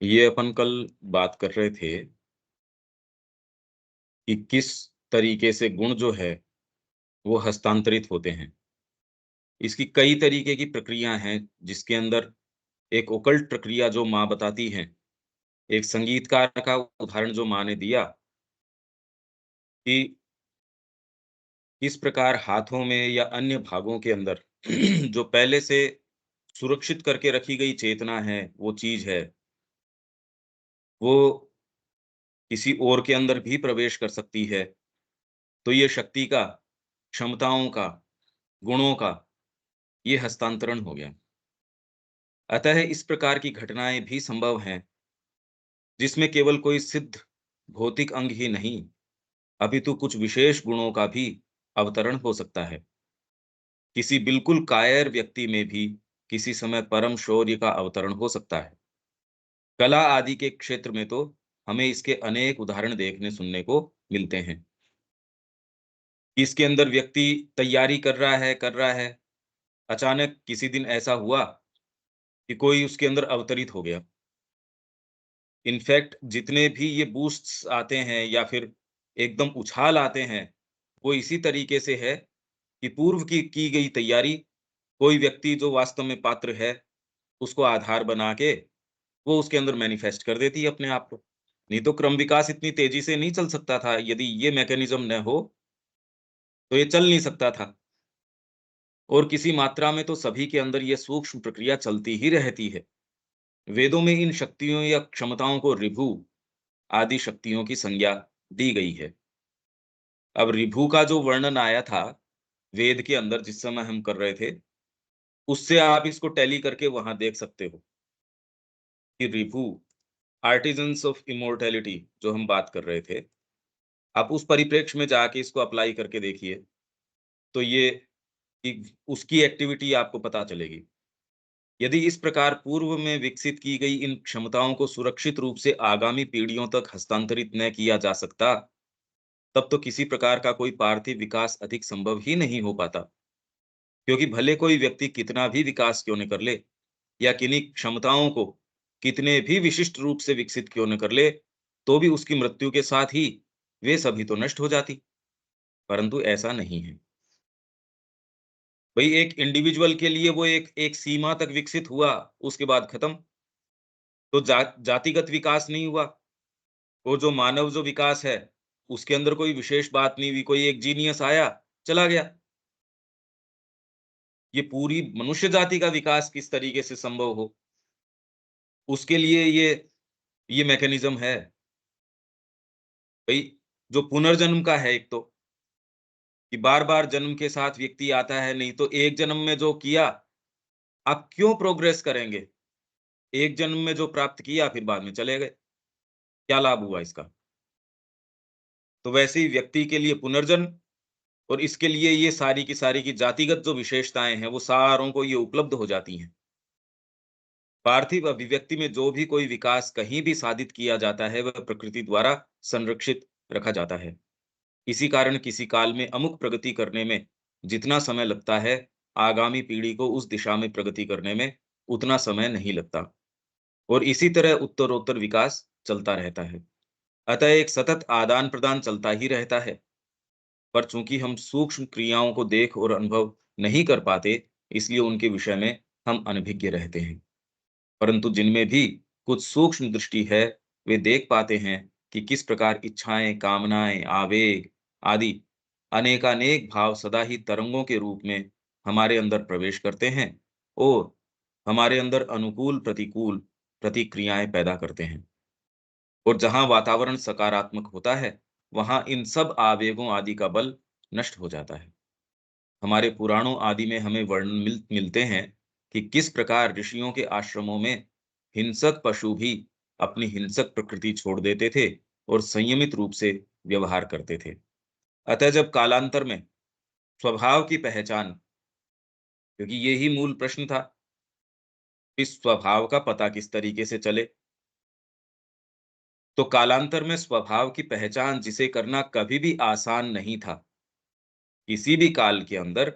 ये अपन कल बात कर रहे थे कि किस तरीके से गुण जो है वो हस्तांतरित होते हैं। इसकी कई तरीके की प्रक्रिया हैं जिसके अंदर एक ओकल्ट प्रक्रिया जो माँ बताती हैं, एक संगीतकार का उदाहरण जो माँ ने दिया कि किस प्रकार हाथों में या अन्य भागों के अंदर जो पहले से सुरक्षित करके रखी गई चेतना है, वो चीज़ है, वो किसी और के अंदर भी प्रवेश कर सकती है। तो ये शक्ति का, क्षमताओं का, गुणों का ये हस्तांतरण हो गया। अतः इस प्रकार की घटनाएँ भी संभव हैं, जिसमें केवल कोई सिद्ध भौतिक अंग ही नहीं, अपितु कुछ विशेष गुणों का भी अवतरण हो सकता है। किसी बिल्कुल कायर व्यक्ति में भी किसी समय परम शौर्य का अवतरण हो सकता है। कला आदि के क्षेत्र में तो हमें इसके अनेक उदाहरण देखने सुनने को मिलते हैं। इसके अंदर व्यक्ति तैयारी कर रहा है, अचानक किसी दिन ऐसा हुआ कि कोई उसके अंदर अवतरित हो गया। इनफैक्ट जितने भी ये बूस्ट्स आते हैं या फिर एकदम उछाल आते हैं, वो इसी तरीके से है कि पूर्व की गई तैयारी कोई व्यक्ति जो वास्तव में पात्र है, उसको आधार बना के वो उसके अंदर मैनिफेस्ट कर देती है अपने आप को। नहीं तो क्रम विकास इतनी तेजी से नहीं चल सकता था, यदि ये मैकेनिज़्म न हो, तो ये चल नहीं सकता था। और किसी मात्रा में तो सभी के अंदर ये सूक्ष्म प्रक्रिया चलती ही रहती है। वेदों में इन शक्तियों या क्षमताओं को ऋभु आदि शक्तियों की संज्ञा दी गई है। अब ऋभु का जो वर्णन आया था, वेद के अंदर जिस समय हम कर रहे थे, उससे आप इसको टैली करके वहाँ देख सकते हो कि ऋभु, आर्टिज़न्स ऑफ इमॉर्टैलिटी जो हम बात कर रहे थे, आप उस परिप्रेक्ष्य में जाके इसको अप्लाई करके देखिए, तो ये कि उसकी एक्टिविटी आपको पता चलेगी। यदि इस प्रकार पूर्व में विकसित की गई इन क्षमताओं को सुरक्षित रूप से आगामी पीढ़ियों तक हस्तांतरित न किया जा सकता, तब तो किसी प्रकार का कोई पार्थिव विकास अधिक संभव ही नहीं हो पाता। क्योंकि भले कोई व्यक्ति कितना भी विकास क्यों न कर ले या किन्हीं क्षमताओं को कितने भी विशिष्ट रूप से विकसित क्यों न कर ले, तो भी उसकी मृत्यु के साथ ही वे सभी तो नष्ट हो जाती। परंतु ऐसा नहीं है। भई एक इंडिविजुअल के लिए वो एक एक सीमा तक विकसित हुआ, उसके बाद खत्म। तो जातिगत विकास नहीं हुआ। वो जो मानव जो विकास है, उसके अंदर कोई विशेष बात नहीं हुई, कोई एक जीनियस आया, चला गया। ये पूरी मनुष्य जाति का विकास किस तरीके से संभव हो, उसके लिए ये मैकेनिज़्म है। भई जो पुनर्जन्म का है एक तो, कि बार-बार जन्म के साथ व्यक्ति आता है, नहीं तो एक जन्म में जो किया, आप क्यों प्रोग्रेस करेंगे? एक जन्म में जो प्राप्त किया, फिर बाद में चले गए, क्या लाभ हुआ इसका? तो वैसे ही व्यक्ति के लिए पुनर्जन्म और इसके लिए ये सारी की सारी की जातिगत जो विशेषताएँ हैं, वो सारों को ये उपलब्ध हो जाती हैं। पार्थिव अभिव्यक्ति में जो भी कोई विकास कहीं भी साधित किया जाता है, वह प्रकृति द्वारा संरक्षित रखा जाता है। इसी कारण किसी काल में अमुक प्रगति करने में जितना समय लगता है, आगामी पीढ़ी को उस दिशा में प्रगति करने में उतना समय नहीं लगता और इसी तरह उत्तरोत्तर विकास चलता रहता है। अतः एक सतत आदान-प्रदान चलता ही रहता है। पर चूंकि हम सूक्ष्म क्रियाओं को देख और अनुभव नहीं कर पाते, इसलिए उनके विषय में हम अनभिज्ञ रहते हैं। परंतु जिनमें भी कुछ सूक्ष्म दृष्टि है, वे देख पाते हैं कि किस प्रकार इच्छाएं, कामनाएं, आवेग आदि अनेकानेक भाव सदा ही तरंगों के रूप में हमारे अंदर प्रवेश करते हैं और हमारे अंदर अनुकूल प्रतिकूल प्रतिक्रियाएं पैदा करते हैं। और जहाँ वातावरण सकारात्मक होता है, वहाँ इन सब आवेगों आदि का बल नष्ट हो जाता है। हमारे पुराणों आदि में हमें वर्णन मिलते हैं कि किस प्रकार ऋषियों के आश्रमों में हिंसक पशु भी अपनी हिंसक प्रकृति छोड़ देते थे और संयमित रूप से व्यवहार करते थे। अतः जब कालांतर में स्वभाव की पहचान, क्योंकि ये ही मूल प्रश्न था, इस स्वभाव का पता किस तरीके से चले, तो कालांतर में स्वभाव की पहचान जिसे करना कभी भी आसान नहीं था, किसी भी काल के अंदर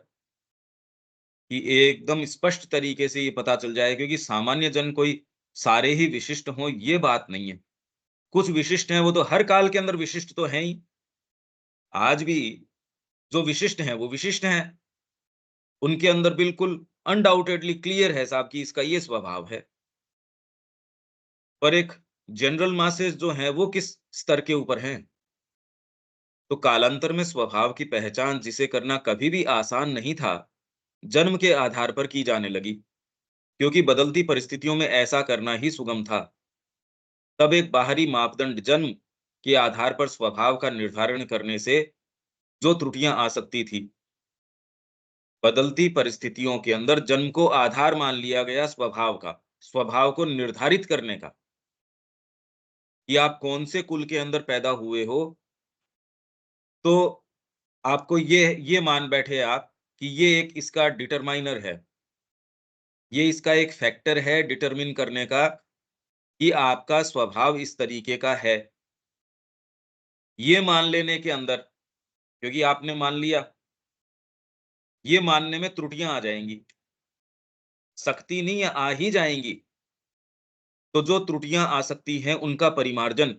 कि एकदम स्पष्ट तरीके से ये पता चल जाए, क्योंकि सामान्य जन कोई सारे ही विशिष्ट हों ये बात नहीं है। कुछ विशिष्ट हैं वो तो हर काल के अंदर विशिष्ट तो हैं ही। आज भी जो विशिष्ट हैं वो विशिष्ट हैं। उनके अंदर बिल्कुल अनडाउटेडली क्लियर है साहब कि इसका ये स्वभाव है। पर एक जनरल मासेस जो हैं वो किस स्तर के ऊपर हैं? तो कालांतर में स्वभाव की पहचान जिसे करना कभी भी आसान नहीं था, जन्म के आधार पर की जाने लगी, क्योंकि बदलती परिस्थितियों में ऐसा करना ही सुगम था। तब एक बाहरी मापदंड जन्म के आधार पर स्वभाव का निर्धारण करने से जो त्रुटियां आ सकती थी, बदलती परिस्थितियों के अंदर जन्म को आधार मान लिया गया स्वभाव को निर्धारित करने का, कि आप कौन से कुल के अंदर पैदा हुए हो, तो आपको ये मान बैठे आप कि ये एक इसका डिटरमाइनर है, ये इसका एक फैक्टर है डिटरमिन करने का कि आपका स्वभाव इस तरीके का है। ये मान लेने के अंदर, क्योंकि आपने मान लिया, ये मानने में त्रुटियां आ जाएंगी, सख्ती नहीं आ ही जाएंगी। तो जो त्रुटियां आ सकती हैं उनका परिमार्जन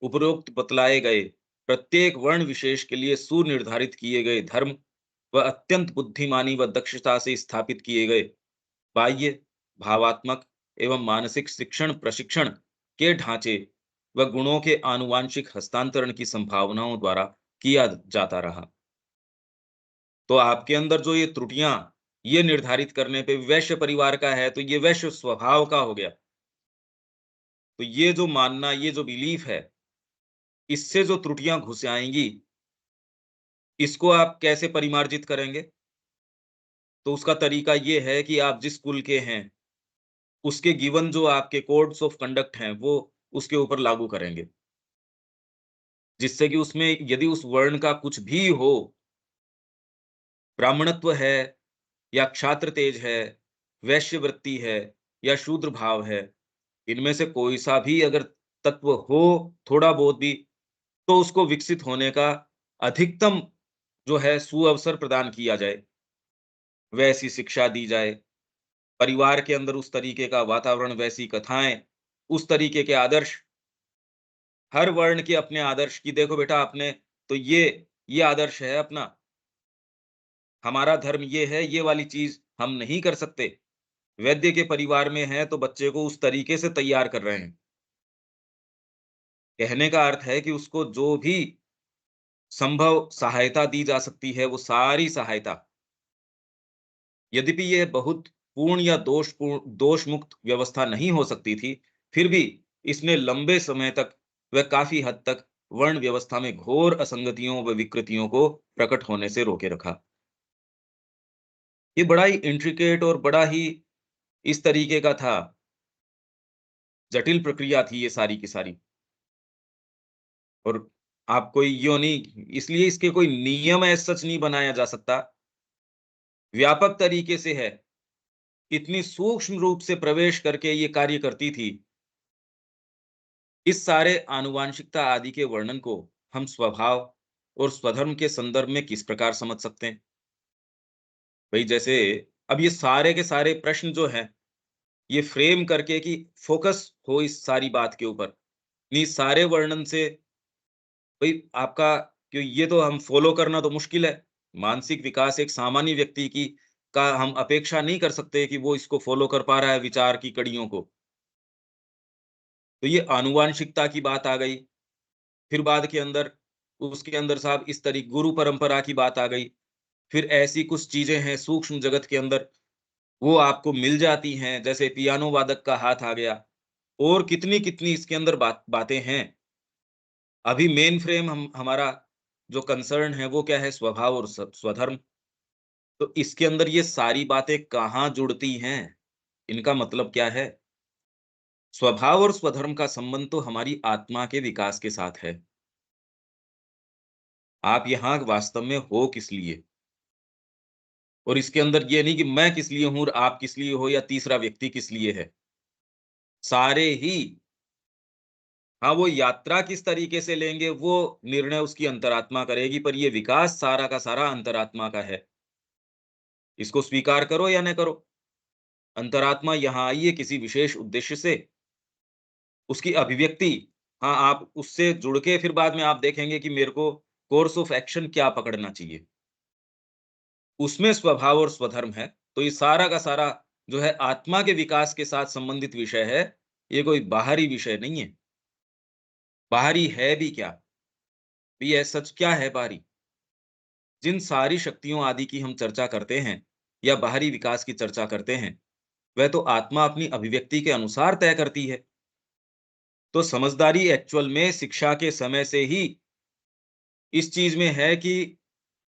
उपरोक्त बतलाए गए प्रत्येक वर्ण विशेष के लिए सुनिर्धारित किए गए धर्म व अत्यंत बुद्धिमानी व दक्षता से स्थापित किए गए बाह्य, भावात्मक एवं मानसिक शिक्षण प्रशिक्षण के ढांचे व गुणों के आनुवांशिक हस्तांतरण की संभावनाओं द्वारा किया जाता रहा। तो आपके अंदर जो ये त्रुटियां ये निर्धारित करने पे वैश्य परिवार का है, तो ये वैश्य स्वभाव का हो गया। तो ये जो मानना, ये जो बिलीफ है, इससे जो त्रुटियां घुस आएंगी, इसको आप कैसे परिमार्जित करेंगे? तो उसका तरीका ये है कि आप जिस कुल के हैं, उसके गिवन जो आपके कोड्स ऑफ कंडक्ट हैं, वो उसके ऊपर लागू करेंगे। जिससे कि उसमें यदि उस वर्ण का कुछ भी हो, ब्राह्मणत्व है या क्षात्र तेज है, वैश्य वृत्ति है या शूद्र भाव है, इनमें से कोई सा भी अगर तत्व हो, थोड़ा बहुत भी, तो उसको विकसित होने का अधिकतम जो है सुअवसर प्रदान किया जाए, वैसी शिक्षा दी जाए, परिवार के अंदर उस तरीके का वातावरण, वैसी कथाएँ, उस तरीके के आदर्श, हर वर्ण के अपने आदर्श कि देखो बेटा आपने तो ये आदर्श है अपना, हमारा धर्म ये है, ये वाली चीज़ हम नहीं कर सकते। वैद्य के परिवार में है तो बच्चे को उस तरीके से तैयार कर रहे हैं। कहने का अर्थ है कि उसको जो भी संभव सहायता दी जा सकती है, वो सारी सहायता, यद्यपि ये बहुत पूर्ण या दोष मुक्त व्यवस्था नहीं हो सकती थी, फिर भी इसने लंबे समय तक व काफ़ी हद तक वर्ण व्यवस्था में घोर असंगतियों व विकृतियों को प्रकट होने से रोके रखा। ये बड़ा ही इंट्रिकेट और बड़ा ही इस तरीके का था, जटिल प्रक्रिया थी ये सारी की सारी। और आप कोई यो नहीं, इसलिए इसके कोई नियम एज़ सच नहीं बनाया जा सकता। व्यापक तरीके से है, इतनी सूक्ष्म रूप से प्रवेश करके ये कार्य करती थी। इस सारे आनुवांशिकता आदि के वर्णन को हम स्वभाव और स्वधर्म के संदर्भ में किस प्रकार समझ सकते हैं? भई जैसे अब ये सारे के सारे प्रश्न जो हैं, ये फ्रेम करके कि फ़ोकस हो इस सारी बात के ऊपर। इन्हीं सारे वर्णन से भई आपका, क्यों ये तो हम फ़ॉलो करना तो मुश्किल है। मानसिक विकास एक सामान्य व्यक्ति की का हम अपेक्षा नहीं कर सकते कि वो इसको फ़ॉलो कर पा रहा है विचार की कड़ियों को। तो ये आनुवांशिकता की बात आ गई। फिर बाद के अंदर उसके अंदर साहब इस गुरु परंपरा की बात आ गई। फिर ऐसी कुछ चीज़ें हैं सूक्ष्म जगत के अंदर, वो आपको मिल जाती हैं, जैसे पियानो वादक का हाथ आ गया और कितनी-कितनी इसके अंदर बातें हैं। अभी मेन फ्रेम हम हमारा जो कंसर्न है वो क्या है? स्वभाव और स्वधर्म। तो इसके अंदर ये सारी बातें कहाँ जुड़ती हैं? इनका मतलब क्या है? स्वभाव और स्वधर्म का संबंध तो हमारी आत्मा के विकास के साथ है। आप यहाँ वास्तव में हो किस लिए? और इसके अंदर ये नहीं कि मैं किस लिए हूँ और आप किस लिए हो या तीसरा व्यक्ति किस लिए है। सारे ही, हाँ, वो यात्रा किस तरीके से लेंगे वो निर्णय उसकी अंतरात्मा करेगी, पर ये विकास सारा का सारा अंतरात्मा का है। इसको स्वीकार करो या न करो। अंतरात्मा यहाँ आई है किसी विशेष उद्देश्य से। उसकी अभिव्यक्ति, हाँ, आप उससे जुड़ के फिर बाद में आप देखेंगे कि मेरे को कोर्स ऑफ एक्शन क्या पकड़ना चाहिए। उसमें स्वभाव और स्वधर्म है, तो ये सारा का सारा जो है आत्मा के विकास के साथ संबंधित विषय है, ये कोई बाहरी विषय नहीं है। बाहरी है भी क्या? भी है सच क्या है बाहरी? जिन सारी शक्तियों आदि की हम चर्चा करते हैं या बाहरी विकास की चर्चा करते हैं, वह तो आत्मा अपनी अभिव्यक्ति के अनुसार तय करती है। तो समझदारी एक्चुअल में शिक्षा के समय से ही इस चीज में है कि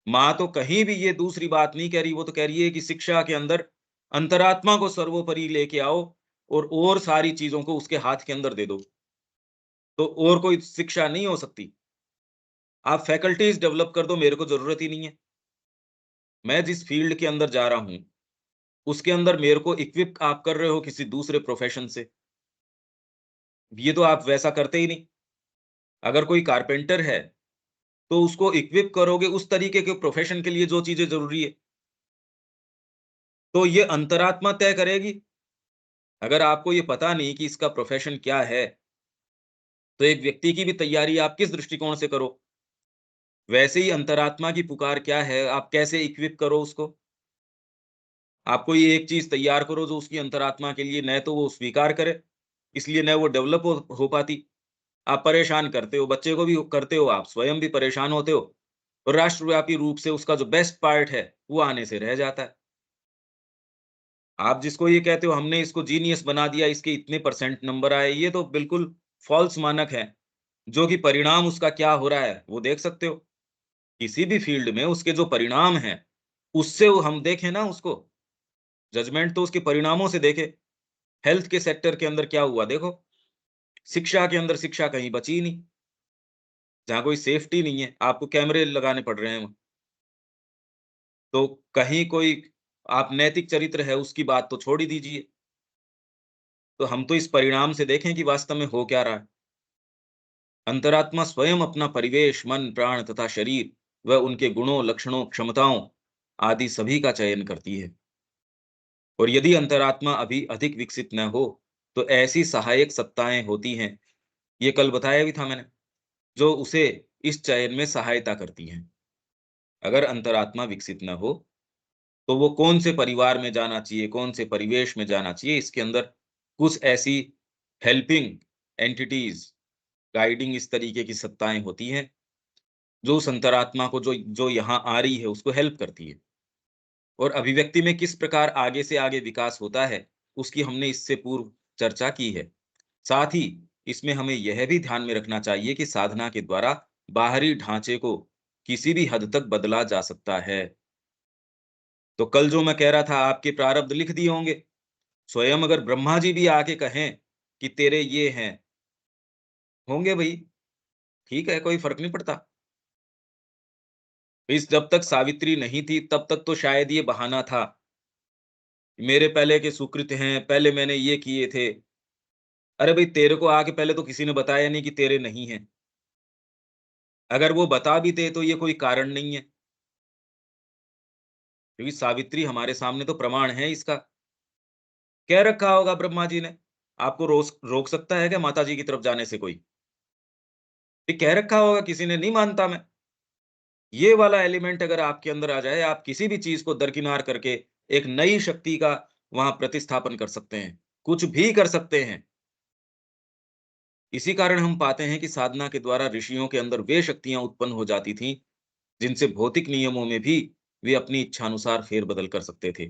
माँ तो कहीं भी ये दूसरी बात नहीं कह रही, वो तो कह रही है कि शिक्षा के अंदर अंतरात्मा को सर्वोपरि लेके आओ और सारी चीजों को उसके हाथ के अंदर दे दो। तो और कोई शिक्षा नहीं हो सकती। आप फैकल्टीज डेवलप कर दो, मेरे को जरूरत ही नहीं है। मैं जिस फील्ड के अंदर जा रहा हूँ, उसके अंदर मेरे को इक्विप आप कर रहे हो किसी दूसरे प्रोफेशन से। ये तो आप वैसा करते ही नहीं। अगर कोई कारपेंटर है, तो उसको इक्विप करोगे उस तरीके के प्रोफेशन के लिए जो चीजें जरूरी है। तो ये अंतरात्मा तय करेगी। अगर आपको ये पता नहीं कि इसका प्रोफेशन क्या है, तो एक व्यक्ति की भी तैयारी आप किस दृष्टिकोण से करो? वैसे ही अंतरात्मा की पुकार क्या है, आप कैसे इक्विप करो उसको? आपको ये एक चीज़ तैयार करो जो उसकी अंतरात्मा के लिए न तो वो स्वीकार करे, इसलिए न वो डेवलप हो पाती। आप परेशान करते हो, बच्चे को भी करते हो, आप स्वयं भी परेशान होते हो और राष्ट्रव्यापी रूप से उसका जो बेस्ट पार्ट है, वो आने से रह जाता है। आप जिसको ये कहते हो हमने इसको जीनियस बना दिया, इसके इतने परसेंट नंबर आए, ये तो बिल्कुल फ़ॉल्स मानक है। जो कि परिणाम उसका क्या हो रहा है, वो देख सकते हो। किसी भी फ़ील्ड में उसके जो परिणाम हैं, उससे वो हम देखें ना उसको, जजमेंट तो उसके परिणामों से देखें। हेल्थ के सेक्टर के अंदर क्या हुआ देखो, शिक्षा के अंदर शिक्षा कहीं बची ही नहीं, जहाँ कोई सेफ्टी नहीं है, आपको कैमरे लगाने पड़ रहे हैं। तो कहीं कोई आप नैतिक चरित्र है, उसकी बात तो छोड़ ही दीजिए। तो हम तो इस परिणाम से देखें कि वास्तव में हो क्या रहा है। अंतरात्मा स्वयं अपना परिवेश, मन, प्राण तथा शरीर व उनके गुणों, लक्षणों, क्षमताओं आदि सभी का चयन करती है। और यदि अंतरात्मा अभी अधिक विकसित न हो, तो ऐसी सहायक सत्ताएं होती हैं, ये कल बताया भी था मैंने, जो उसे इस चयन में सहायता करती हैं। अगर अंतरात्मा विकसित न हो, तो वो कौन से परिवार में जाना चाहिए, कौन से परिवेश में जाना चाहिए, इसके अंदर कुछ ऐसी हेल्पिंग एंटिटीज, गाइडिंग इस तरीके की सत्ताएं होती हैं, जो उस अंतरात्मा को जो जो यहाँ आ रही है, उसको हेल्प करती है। और अभिव्यक्ति में किस प्रकार आगे से आगे विकास होता है, उसकी हमने इससे पूर्व चर्चा की है। साथ ही इसमें हमें यह भी ध्यान में रखना चाहिए कि साधना के द्वारा बाहरी ढांचे को किसी भी हद तक बदला जा सकता है। तो कल जो मैं कह रहा था, आपके प्रारब्ध लिख दिए होंगे। स्वयं अगर ब्रह्मा जी भी आके कहें कि तेरे ये हैं, होंगे भई, ठीक है, कोई फ़र्क नहीं पड़ता। इस जब तक सावित्री नहीं थी, तब तक तो शायद ये बहाना था। मेरे पहले के सुकृत हैं, पहले मैंने ये किए थे। अरे भई, तेरे को आके पहले तो किसी ने बताया नहीं कि तेरे नहीं हैं। अगर वो बता भी दे, तो ये कोई कारण नहीं है, क्योंकि सावित्री हमारे सामने तो प्रमाण है इसका। कह रखा होगा ब्रह्मा जी ने, आपको रोक सकता है क्या माता जी की तरफ जाने से कोई? ये कह रखा होगा किसी ने, नहीं मानता मैं। ये वाला एलिमेंट अगर आपके अंदर आ जाए, आप किसी भी चीज़ को दरकिनार करके एक नई शक्ति का वहाँ प्रतिस्थापन कर सकते हैं, कुछ भी कर सकते हैं। इसी कारण हम पाते हैं कि साधना के द्वारा ऋषियों के अंदर वे शक्तियाँ उत्पन्न हो जाती थीं, जिनसे भौतिक नियमों में भी वे अपनी इच्छानुसार फेर-बदल कर सकते थे।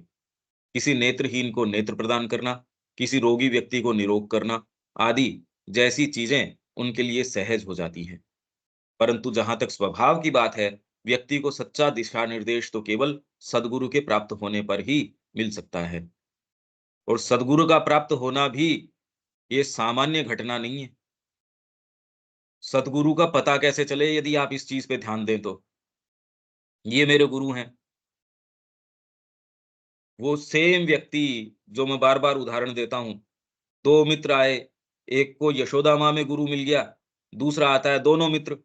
किसी नेत्रहीन को नेत्र प्रदान करना, किसी रोगी व्यक्ति को निरोग करना, आदि जैसी चीज़ें उनके लिए सहज हो जाती हैं। परंतु जहाँ तक स्वभाव की बात है, व्यक्ति को सच्चा दिशा-निर्देश तो केवल सद्गुरु के प्राप्त होने पर ही मिल सकता है। और सद्गुरु का प्राप्त होना भी ये सामान्य घटना नहीं है। सद्गुरु का पता कैसे चले यदि आप इस चीज़ पे ध्यान दें तो? ये मेरे गुरु हैं। वो सेम व्यक्ति जो मैं बार-बार उदाहरण देता हूँ, 2 मित्र आए, एक को यशोदा माँ में गुरु मिल गया, दूसरा आता है दोनों मित्र।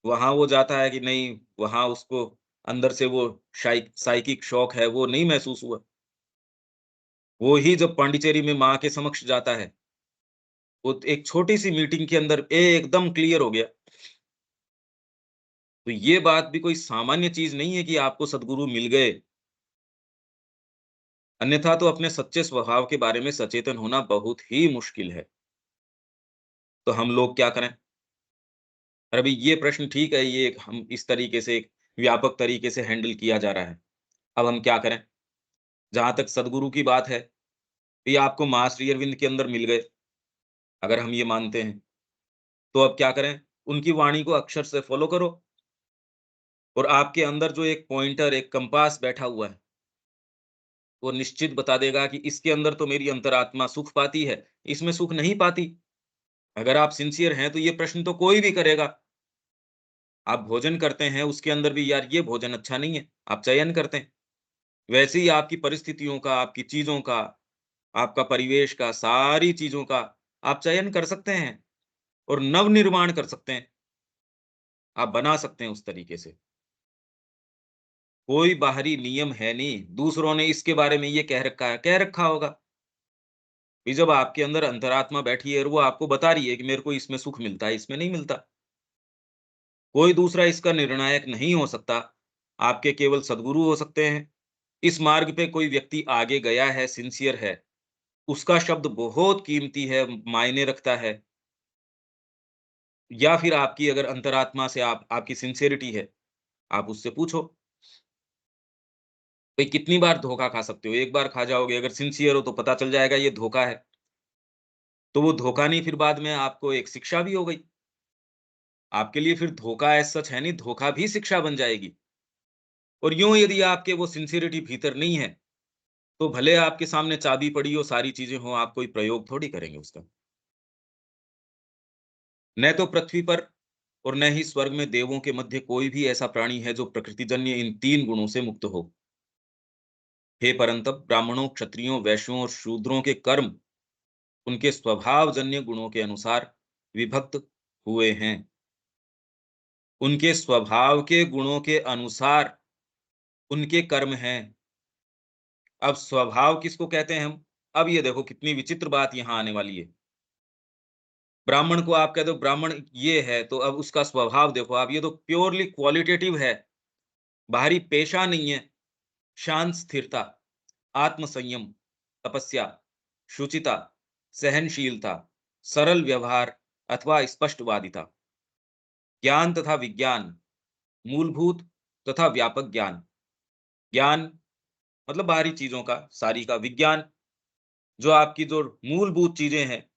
वहाँ वो जाता है कि नहीं, वहाँ उसको अंदर से वो साइकिक शॉक है, वो नहीं महसूस हुआ। वो ही जब पांडिचेरी में माँ के समक्ष जाता है, वो एक छोटी-सी मीटिंग के अंदर एकदम क्लियर हो गया। तो ये बात भी कोई सामान्य चीज़ नहीं है कि आपको सद्गुरु मिल गए, अन्यथा तो अपने सच्चे स्वभाव के बारे में सचेतन होना बहुत ही मुश्किल है। तो हम लोग क्या करें? और अभी ये प्रश्न ठीक है, ये हम इस तरीके से एक व्यापक तरीके से हैंडल किया जा रहा है। अब हम क्या करें? जहाँ तक सद्गुरु की बात है, ये आपको माँ श्री अरविंद के अंदर मिल गए, अगर हम ये मानते हैं, तो अब क्या करें? उनकी वाणी को अक्षर से फ़ॉलो करो और आपके अंदर जो एक पॉइंटर, एक कंपास बैठा हुआ है, वो निश्चित बता देगा कि इसके अंदर तो मेरी अंतरात्मा सुख पाती है, इसमें सुख नहीं पाती। अगर आप सिंसियर हैं, तो ये प्रश्न तो कोई भी करेगा। आप भोजन करते हैं, उसके अंदर भी यार ये भोजन अच्छा नहीं है, आप चयन करते हैं। वैसे ही आपकी परिस्थितियों का, आपकी चीज़ों का, आपका परिवेश का, सारी चीज़ों का आप चयन कर सकते हैं और नव-निर्माण कर सकते हैं। आप बना सकते हैं उस तरीके से। कोई बाहरी नियम है नहीं, दूसरों ने इसके बारे में ये कह रखा है, कह रखा होगा। कि जब आपके अंदर अंतरात्मा बैठी है और वो आपको बता रही है कि मेरे को इसमें सुख मिलता है, इसमें नहीं मिलता। कोई दूसरा इसका निर्णायक नहीं हो सकता। आपके केवल सद्गुरु हो सकते हैं। इस मार्ग पे कोई व्यक्ति आगे गया है, सिंसियर है, उसका शब्द बहुत कीमती है, मायने रखता है। या फिर आपकी अगर अंतरात्मा से आप आपकी सिंसियरिटी है, आप उससे पूछो। भई कितनी बार धोखा खा सकते हो? एक बार खा जाओगे, अगर सिंसियर हो तो पता चल जाएगा ये धोखा है। तो वो धोखा नहीं, फिर बाद में आपको एक शिक्षा भी हो गई। आपके लिए फिर धोखा एज़ सच है नहीं, धोखा भी शिक्षा बन जाएगी। और यूँ यदि आपके वो सिंसियरिटी भीतर नहीं है, तो भले आपके सामने चाबी पड़ी हो, सारी चीज़ें हों, आप कोई प्रयोग थोड़ी करेंगे उसका। न तो पृथ्वी पर और न ही स्वर्ग में देवों के मध्य कोई भी ऐसा प्राणी है जो प्रकृतिजन्य इन 3 गुणों से मुक्त हो। हे परंतप, ब्राह्मणों, क्षत्रियों, वैश्यों और शूद्रों के कर्म उनके स्वभावजन्य गुणों के अनुसार विभक्त हुए हैं। उनके स्वभाव के गुणों के अनुसार उनके कर्म हैं। अब स्वभाव किसको कहते हैं हम? अब ये देखो कितनी विचित्र बात यहाँ आने वाली है। ब्राह्मण को आप कह दो ब्राह्मण ये है, तो अब उसका स्वभाव देखो आप, ये तो प्योरली क्वालिटेटिव है, बाहरी पेशा नहीं है। शांत स्थिरता, आत्म-संयम, तपस्या, शुचिता, सहनशीलता, सरल व्यवहार अथवा स्पष्टवादिता, ज्ञान तथा विज्ञान, मूलभूत तथा व्यापक ज्ञान। ज्ञान मतलब बाहरी चीज़ों का, सारी का। विज्ञान जो आपकी जो मूलभूत चीज़ें हैं,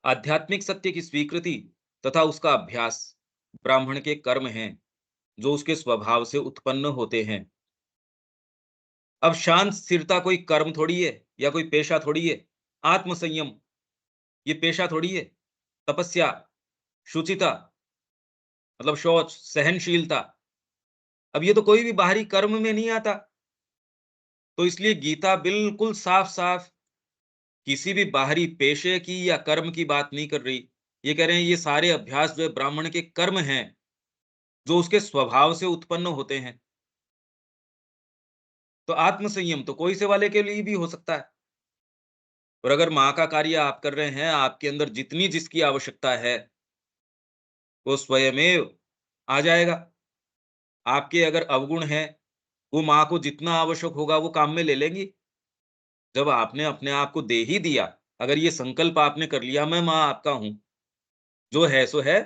आध्यात्मिक सत्य की स्वीकृति तथा उसका अभ्यास, ब्राह्मण के कर्म हैं, जो उसके स्वभाव से उत्पन्न होते हैं। अब शांत स्थिरता कोई कर्म थोड़ी है या कोई पेशा थोड़ी है। आत्म-संयम ये पेशा थोड़ी है। तपस्या, शुचिता मतलब शौच, सहनशीलता, अब ये तो कोई भी बाहरी कर्म में नहीं आता। तो इसलिए गीता बिल्कुल साफ-साफ किसी भी बाहरी पेशे की या कर्म की बात नहीं कर रही। ये कह रहे हैं ये सारे अभ्यास जो है ब्राह्मण के कर्म हैं, जो उसके स्वभाव से उत्पन्न होते हैं। तो आत्म-संयम तो कोई से वाले के लिए भी हो सकता है। और अगर माँ का कार्य आप कर रहे हैं, आपके अंदर जितनी जिसकी आवश्यकता है, वो स्वयमेव आ जाएगा। आपके अगर अवगुण हैं, वो माँ को जितना आवश्यक होगा वो काम में ले लेंगी। जब आपने अपने आप को दे ही दिया, अगर ये संकल्प आपने कर लिया मैं माँ आपका हूँ, जो है सो है।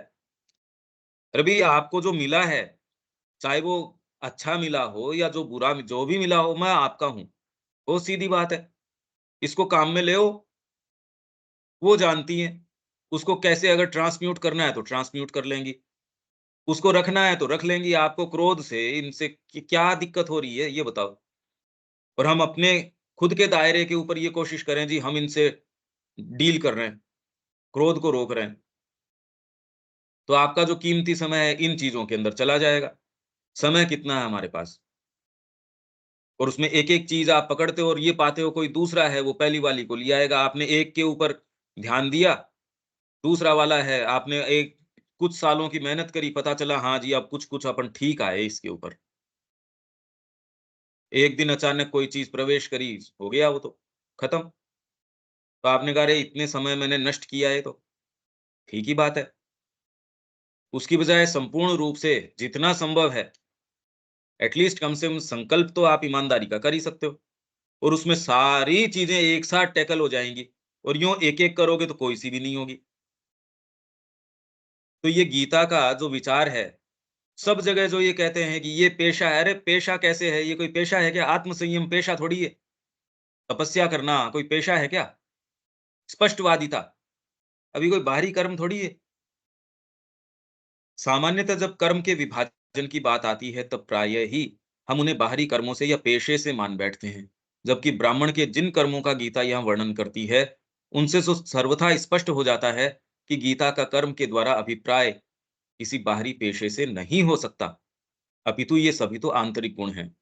अरे भई आपको जो मिला है, चाहे वो अच्छा मिला हो या जो बुरा जो भी मिला हो, मैं आपका हूँ। बहुत सीधी बात है। इसको काम में ले वो जानती हैं। उसको कैसे अगर ट्रांसम्यूट करना है तो ट्रांसम्यूट कर लेंगी। उसको रखना है तो रख लेंगी। आपको क्रोध से इनसे क्या दिक्कत हो रही है ये बताओ? और हम अपने खुद के दायरे के ऊपर ये कोशिश करें जी हम इनसे डील कर रहे हैं, क्रोध को रोक रहे हैं, तो आपका जो कीमती समय है इन चीज़ों के अंदर चला जाएगा। समय कितना है हमारे पास और उसमें एक-एक चीज़ आप पकड़ते हो और ये पाते हो कोई दूसरा है वो पहली वाली को ले आएगा। आपने एक के ऊपर ध्यान दिया, दूसरा वाला है आपने एक कुछ सालों की मेहनत करी, पता चला हाँ जी, अब कुछ-कुछ अपन ठीक आए इसके ऊपर। एक दिन अचानक कोई चीज़ प्रवेश करी, हो गया वो तो, खत्म। तो आपने कहा, अरे इतने समय मैंने नष्ट किया है, तो ठीक ही बात है। उसकी बजाय संपूर्ण रूप से जितना संभव है, एटलीस्ट कम से कम संकल्प तो आप ईमानदारी का कर ही सकते हो, और उसमें सारी चीजें एक साथ टैकल हो जाएंगी। और यूं एक एक करोगे तो कोई सी भी नहीं होगी। तो ये गीता का जो विचार है, सब जगह जो ये कहते हैं कि ये पेशा है, अरे पेशा कैसे है? ये कोई पेशा है क्या? आत्मसंयम पेशा थोड़ी है। तपस्या करना कोई पेशा है क्या? स्पष्टवादिता अभी कोई बाहरी कर्म थोड़ी है। सामान्यतः जब कर्म के विभाजन की बात आती है, तब प्रायः ही हम उन्हें बाहरी कर्मों से या पेशे से मान बैठते हैं। जबकि ब्राह्मण के जिन कर्मों का गीता यहाँ वर्णन करती है, उनसे तो सर्वथा स्पष्ट हो जाता है कि गीता का कर्म के द्वारा अभिप्राय किसी बाहरी पेशे से नहीं हो सकता, अपितु ये सभी तो आंतरिक गुण हैं।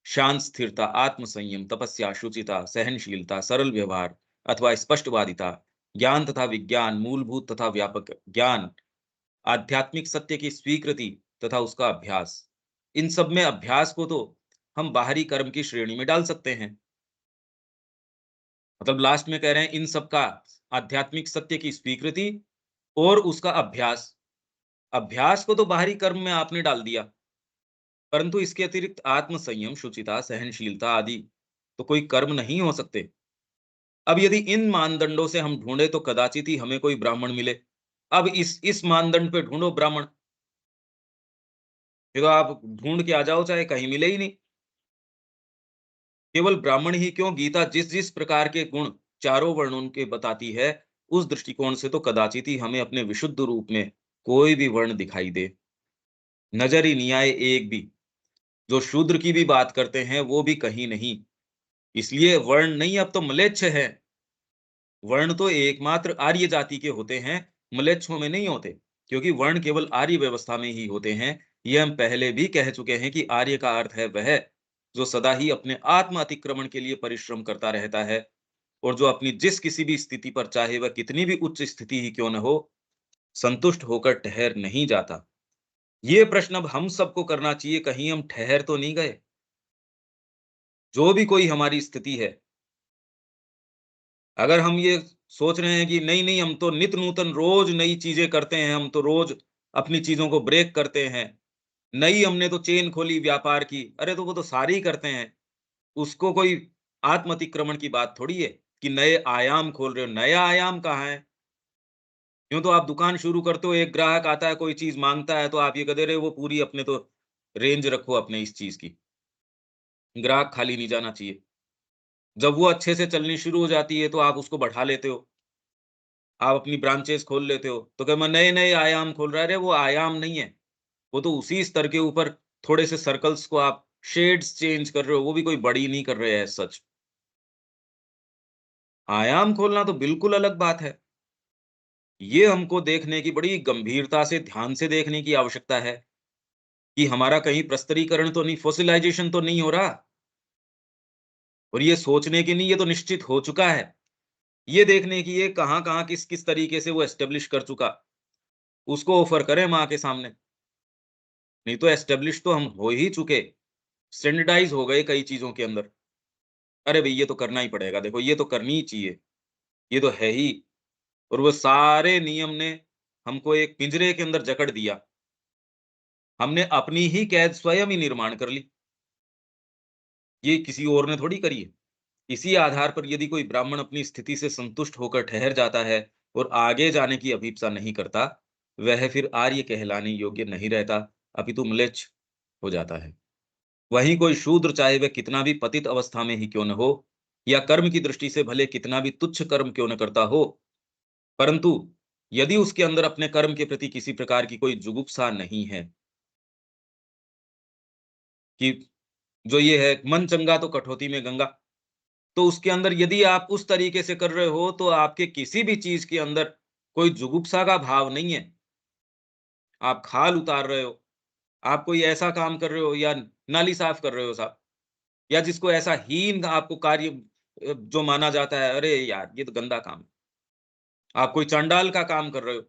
शांत स्थिरता, आत्मसंयम, तपस्या, शुचिता, सहनशीलता, सरल व्यवहार अथवा स्पष्टवादिता, ज्ञान तथा विज्ञान, मूलभूत तथा व्यापक ज्ञान, आध्यात्मिक सत्य की स्वीकृति तथा उसका अभ्यास। इन सब में अभ्यास को तो हम बाहरी कर्म की श्रेणी में डाल सकते हैं। मतलब लास्ट में कह रहे हैं, इन सब का आध्यात्मिक सत्य की स्वीकृति और उसका अभ्यास। अभ्यास को तो बाहरी कर्म में आपने डाल दिया, परंतु इसके अतिरिक्त आत्म संयम, शुचिता, सहनशीलता आदि तो कोई कर्म नहीं हो सकते। अब यदि इन मानदंडों से हम ढूंढे तो कदाचित ही हमें कोई ब्राह्मण मिले। अब इस मानदंड पे ढूंढो ब्राह्मण, ये तो आप ढूंढ के आ जाओ, चाहे कहीं मिले ही नहीं। केवल ब्राह्मण ही क्यों, गीता जिस जिस प्रकार के गुण चारों वर्णों के बताती है, उस दृष्टिकोण से तो कदाचित ही हमें अपने विशुद्ध रूप में कोई भी वर्ण दिखाई दे। नजर ही नहीं आए एक भी। जो शूद्र की भी बात करते हैं, वो भी कहीं नहीं। इसलिए वर्ण नहीं, अब तो म्लेच्छ है। वर्ण तो एकमात्र आर्य जाति के होते हैं, म्लेच्छों में नहीं होते, क्योंकि वर्ण केवल आर्य व्यवस्था में ही होते हैं। ये हम पहले भी कह चुके हैं कि आर्य का अर्थ है वह जो सदा ही अपने आत्म अतिक्रमण के लिए परिश्रम करता रहता है, और जो अपनी जिस किसी भी स्थिति पर, चाहे वह कितनी भी उच्च स्थिति ही क्यों न हो, संतुष्ट होकर ठहर नहीं जाता। ये प्रश्न अब हम सबको करना चाहिए, कहीं हम ठहर तो नहीं गए? जो भी कोई हमारी स्थिति है, अगर हम ये सोच रहे हैं कि नहीं नहीं, हम तो नित नूतन रोज नई चीजें करते हैं, हम तो रोज अपनी चीजों को ब्रेक करते हैं, नई हमने तो चेन खोली व्यापार की, अरे तो वो तो सारे ही करते हैं। उसको कोई आत्म अतिक्रमण की बात थोड़ी है कि नए आयाम खोल रहे हो। नया आयाम कहाँ है? यूं तो आप दुकान शुरू करते हो, एक ग्राहक आता है, कोई चीज मांगता है, तो आप ये कहते रहे वो पूरी अपने तो रेंज रखो अपने इस चीज की, ग्राहक खाली नहीं जाना चाहिए। जब वो अच्छे से चलनी शुरू हो जाती है, तो आप उसको बढ़ा लेते हो, आप अपनी ब्रांचेस खोल लेते हो, तो क्या मैं नए नए आयाम खोल रहा है? अरे वो आयाम नहीं है, वो तो उसी स्तर के ऊपर थोड़े से सर्कल्स को आप शेड्स चेंज कर रहे हो, वो भी कोई बड़ी नहीं कर रहे हैं सच। आयाम खोलना तो बिल्कुल अलग बात है। ये हमको देखने की बड़ी गंभीरता से, ध्यान से देखने की आवश्यकता है कि हमारा कहीं प्रस्तरीकरण तो नहीं, फॉसिलाइजेशन तो नहीं हो रहा। और ये सोचने की नहीं, ये तो निश्चित हो चुका है। ये देखने की ये कहाँ-कहाँ, किस-किस तरीके से वो एस्टेब्लिश कर चुका, उसको ऑफर करें माँ के सामने। नहीं तो एस्टेब्लिश तो हम हो ही चुके, स्टैंडर्डाइज़ हो गए कई चीज़ों के अंदर। अरे भई ये तो करना ही पड़ेगा, देखो ये तो करनी ही चाहिए, ये तो है ही। और वो सारे नियम ने हमको एक पिंजरे के अंदर जकड़ दिया। हमने अपनी ही कैद स्वयं ही निर्माण कर ली। ये किसी और ने थोड़ी करी है। इसी आधार पर यदि कोई ब्राह्मण अपनी स्थिति से संतुष्ट होकर ठहर जाता है और आगे जाने की अभीप्सा नहीं करता, वह फिर आर्य कहलाने योग्य नहीं रहता, अपितु म्लेच्छ हो जाता है। वहीं कोई शूद्र, चाहे वह कितना भी पतित अवस्था में ही क्यों न हो, या कर्म की दृष्टि से भले कितना भी तुच्छ कर्म क्यों न करता हो, परंतु यदि उसके अंदर अपने कर्म के प्रति किसी प्रकार की कोई जुगुप्सा नहीं है, कि जो ये है मन चंगा तो कठौती में गंगा, तो उसके अंदर यदि आप उस तरीके से कर रहे हो, तो आपके किसी भी चीज के अंदर कोई जुगुप्सा का भाव नहीं है। आप खाल उतार रहे हो, आप कोई ऐसा काम कर रहे हो, या नाली साफ कर रहे हो साहब, या जिसको ऐसा हीन आपको कार्य जो माना जाता है, अरे यार ये तो गंदा काम है। आप कोई चंडाल का काम कर रहे हो,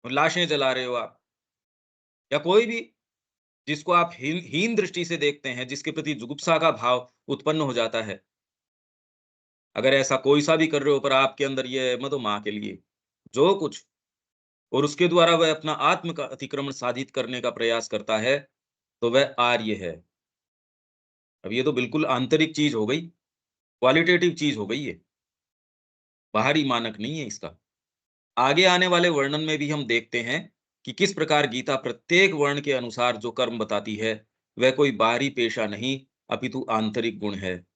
और लाशें जला रहे हो आप, या कोई भी जिसको आप हीन हीन दृष्टि से देखते हैं, जिसके प्रति जुगुप्सा का भाव उत्पन्न हो जाता है, अगर ऐसा कोई सा भी कर रहे हो पर आपके अंदर ये है, मैं तो माँ के लिए, जो कुछ, और उसके द्वारा वह अपना आत्म का अतिक्रमण साधित करने का प्रयास करता है, तो वह आर्य है। अब ये तो बिल्कुल आंतरिक चीज़ हो गई, क्वालिटेटिव चीज़ हो गई ये, बाहरी मानक नहीं है इसका। आगे आने वाले वर्णन में भी हम देखते हैं कि किस प्रकार गीता प्रत्येक वर्ण के अनुसार जो कर्म बताती है, वह कोई बाहरी पेशा नहीं, अपितु आंतरिक गुण है।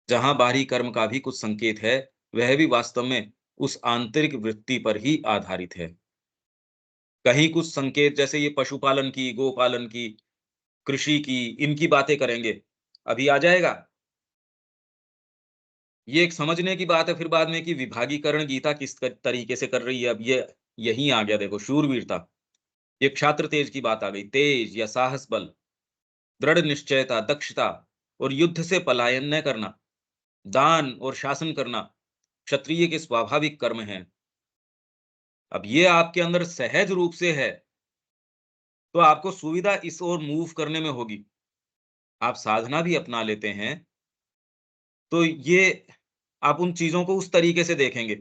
जहाँ बाहरी कर्म का भी कुछ संकेत है, वह भी वास्तव में उस आंतरिक वृत्ति पर ही आधारित है। कहीं कुछ संकेत जैसे ये पशुपालन की, गोपालन की, कृषि की, इनकी बातें करेंगे, अभी आ जाएगा। ये एक समझने की बात है फिर बाद में कि विभागीकरण गीता किस तरीके से कर रही है। अब ये यहीं आ गया देखो, शूरवीरता। ये क्षात्र तेज की बात आ गई। तेज या साहस बल, दृढ़ निश्चयता, दक्षता और युद्ध से पलायन न करना, दान और शासन करना क्षत्रिय के स्वाभाविक कर्म हैं। अब ये आपके अंदर सहज रूप से है, तो आपको सुविधा इस ओर मूव करने में होगी। आप साधना भी अपना लेते हैं, तो ये आप उन चीज़ों को उस तरीके से देखेंगे।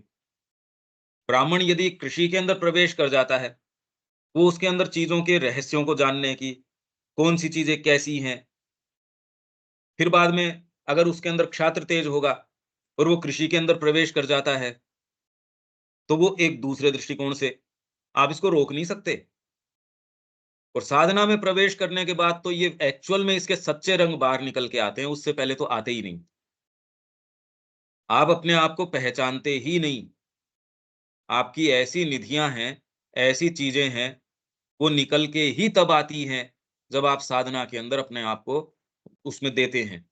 ब्राह्मण यदि कृषि के अंदर प्रवेश कर जाता है, वो उसके अंदर चीज़ों के रहस्यों को जानने की, कौन-सी चीज़ें कैसी हैं, फिर बाद में अगर उसके अंदर क्षात्र तेज होगा और वो कृषि के अंदर प्रवेश कर जाता है, तो वो एक दूसरे दृष्टिकोण से आप इसको रोक नहीं सकते। और साधना में प्रवेश करने के बाद तो ये एक्चुअल में इसके सच्चे रंग बाहर निकल के आते हैं, उससे पहले तो आते ही नहीं। आप अपने आप को पहचानते ही नहीं। आपकी ऐसी निधियाँ हैं, ऐसी चीज़ें हैं, वो निकल के ही तब आती हैं, जब आप साधना के अंदर अपने आप को उसमें देते हैं,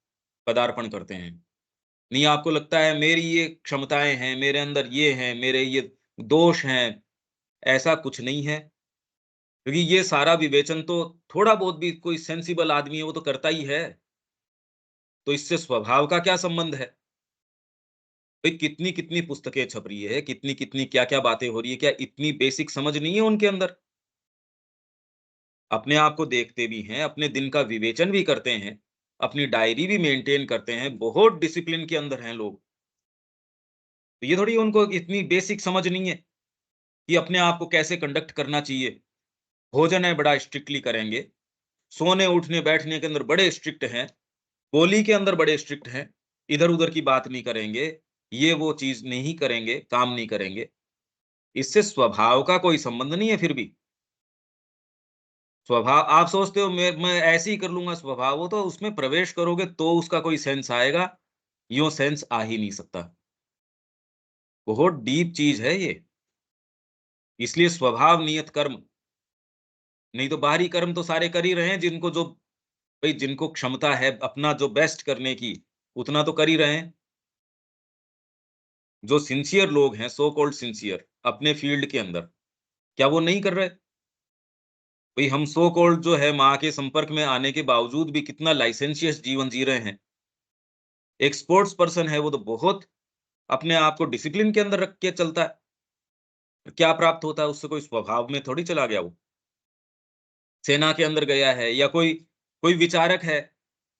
पदार्पण करते हैं। नहीं आपको लगता है मेरी ये क्षमताएँ हैं, मेरे अंदर ये हैं, मेरे ये दोष हैं, ऐसा कुछ नहीं है। क्योंकि ये सारा विवेचन तो थोड़ा बहुत भी कोई सेंसिबल आदमी है वो तो करता ही है। तो इससे स्वभाव का क्या संबंध है? भई कितनी-कितनी पुस्तकें छप रही है, कितनी-कितनी क्या-क्या बातें हो रही है, क्या इतनी बेसिक समझ नहीं है उनके अंदर? अपने आप को देखते भी हैं, अपने दिन का विवेचन भी करते हैं, अपनी डायरी भी मेंटेन करते हैं, बहुत डिसिप्लिन के अंदर हैं लोग। तो ये थोड़ी उनको इतनी बेसिक समझ नहीं है कि अपने आप को कैसे कंडक्ट करना चाहिए। भोजन है बड़ा स्ट्रिक्टली करेंगे, सोने, उठने, बैठने के अंदर बड़े स्ट्रिक्ट हैं, बोली के अंदर बड़े स्ट्रिक्ट हैं, इधर-उधर की बात नहीं करेंगे, ये वो चीज़ नहीं करेंगे, काम नहीं करेंगे। इससे स्वभाव का कोई संबंध नहीं है फिर भी। स्वभाव आप सोचते हो मैं ऐसे ही कर लूँगा स्वभाव, वो तो उसमें प्रवेश करोगे तो उसका कोई सेंस आएगा, यूँ सेंस आ ही नहीं सकता। बहुत डीप चीज़ है ये, इसलिए स्वभाव नियत कर्म, नहीं तो बाहरी कर्म तो सारे कर ही रहे हैं जिनको जो भई जिनको क्षमता है अपना जो बेस्ट करने की, उतना तो कर ही रहे हैं। जो सिंसियर लोग हैं, सो कॉल्ड सिंसियर अपने फील्ड के अंदर, क्या वो नहीं कर रहे? भई हम सो कॉल्ड जो है माँ के संपर्क में आने के बावजूद भी कितना लाइसेंशियस जीवन जी रहे हैं। एक स्पोर्ट्स पर्सन है वो तो बहुत अपने आप को डिसिप्लिन के अंदर रख के चलता है। क्या प्राप्त होता है उससे? कोई स्वभाव में थोड़ी चला गया वो। सेना के अंदर गया है या कोई कोई विचारक है,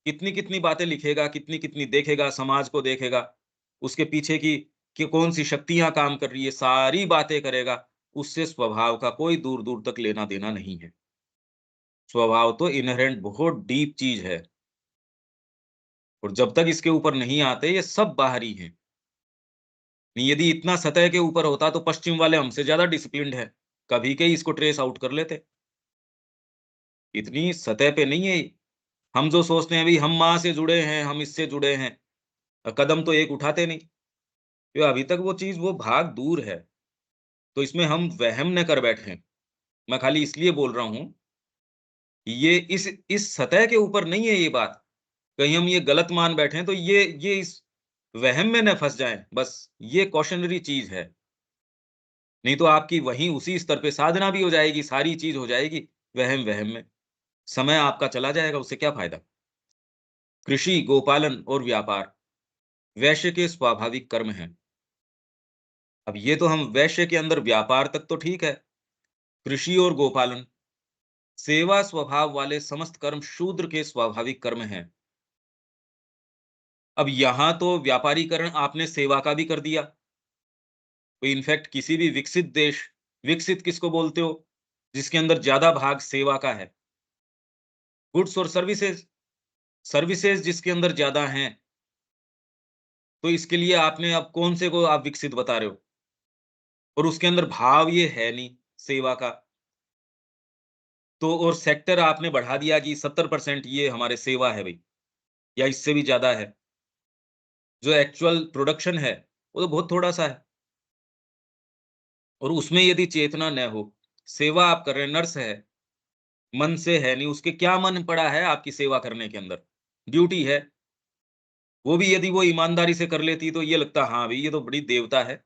कितनी-कितनी बातें लिखेगा, कितनी-कितनी देखेगा, समाज को देखेगा, उसके पीछे की कि कौन-सी शक्तियाँ काम कर रही है, सारी बातें करेगा, उससे स्वभाव का कोई दूर-दूर तक लेना-देना नहीं है। स्वभाव तो इन्हेरेंट बहुत डीप चीज़ है और जब तक इसके ऊपर नहीं आते, ये सब बाहरी हैं। यदि इतना सतह के ऊपर होता, तो पश्चिम वाले हमसे ज़्यादा डिसिप्लिन्ड हैं, कभी के ही इसको ट्रेस आउट कर लेते। इतनी सतह पे नहीं है ये। हम जो सोचते हैं, भई हम माँ से जुड़े हैं, हम इससे जुड़े हैं, कदम तो एक उठाते नहीं। तो अभी तक वो चीज़ वो भाग दूर है, तो इसमें हम वहम न कर बैठें। मैं खाली इसलिए बोल रहा हूँ, ये इस सतह के ऊपर नहीं है ये बात। कहीं हम ये गलत मान बैठे हैं, तो ये इस वहम में न फँस जाएँ, बस ये कॉशनरी चीज़ है। नहीं तो आपकी वहीं उसी स्तर पे साधना भी हो जाएगी, सारी चीज़ हो जाएगी, वहम-वहम में। समय आपका चला जाएगा, उससे क्या फ़ायदा? कृषि, गोपालन और व्यापार, वैश्य के स्वाभाविक कर्म हैं। अब ये तो हम वैश्य के अंदर व्यापार तक तो ठीक है, कृषि और गोपालन, सेवा स्वभाव वाले समस्त कर्म शूद्र के स्वाभाविक कर्म हैं। अब यहाँ तो व्यापारीकरण आपने सेवा का भी कर दिया। तो इनफैक्ट किसी भी विकसित देश, विकसित किसको बोलते हो? जिसके अंदर ज़्यादा भाग सेवा का है। गुड्स और सर्विसेज़, सर्विसेज़ जिसके अंदर ज़्यादा हैं, तो इसके लिए आपने अब कौन से को आप विकसित बता रहे हो? और उसके अंदर भाव ये है नहीं, सेवा का। तो और सेक्टर आपने बढ़ा दिया कि 70% ये हमारे सेवा है भई, या इससे भी ज़्यादा है। जो एक्चुअल प्रोडक्शन है, वो तो बहुत थोड़ा-सा है। और उसमें यदि चेतना न हो, सेवा आप कर रहे हैं, नर्स है, मन से है नहीं, उसके क्या मन पड़ा है आपकी सेवा करने के अंदर? ड्यूटी है, वो भी यदि वो ईमानदारी से कर लेती तो ये लगता हाँ भई, ये तो बड़ी देवता है।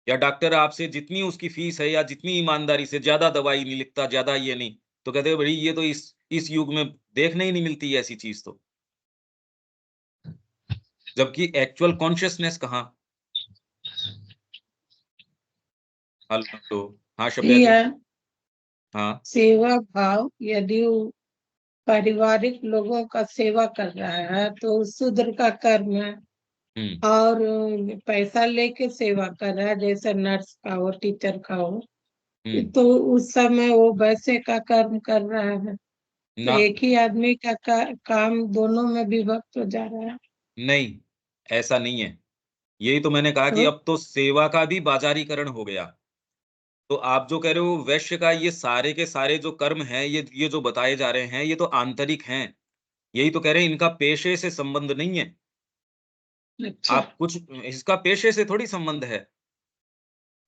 या डॉक्टर आपसे जितनी उसकी फीस है या जितनी ईमानदारी से ज़्यादा दवाई नहीं लिखता, ज़्यादा ये नहीं, तो कहते हैं भई ये तो इस युग में देखने ही नहीं मिलती है ऐसी चीज़ तो। जबकि एक्चुअल कॉन्शसनेस कहाँ? हेलो, हाँ शब्या जी। या हाँ, सेवा भाव यदि वो पारिवारिक लोगों का सेवा कर रहा है तो शूद्र का कर्म है। हुँ, और पैसा लेके सेवा कर रहा है, जैसे नर्स का हो, टीचर का हो, हुँ, तो उस समय वो वैसे का कर्म कर रहा है। तो ना एक ही आदमी का काम दोनों में विभक्त हो जा रहा है। नहीं, ऐसा नहीं है। यही तो मैंने कहा कि तो अब तो सेवा का भी बाज़ारीकरण हो गया। तो आप जो कह रहे हो वैश्य का ये सारे के सारे जो कर्म हैं, ये जो बताए जा रहे हैं, ये तो आंतरिक हैं। यही तो कह रहे हैं इनका पेशे से संबंध नहीं है। अच्छा, आप कुछ इसका पेशे से थोड़ी संबंध है।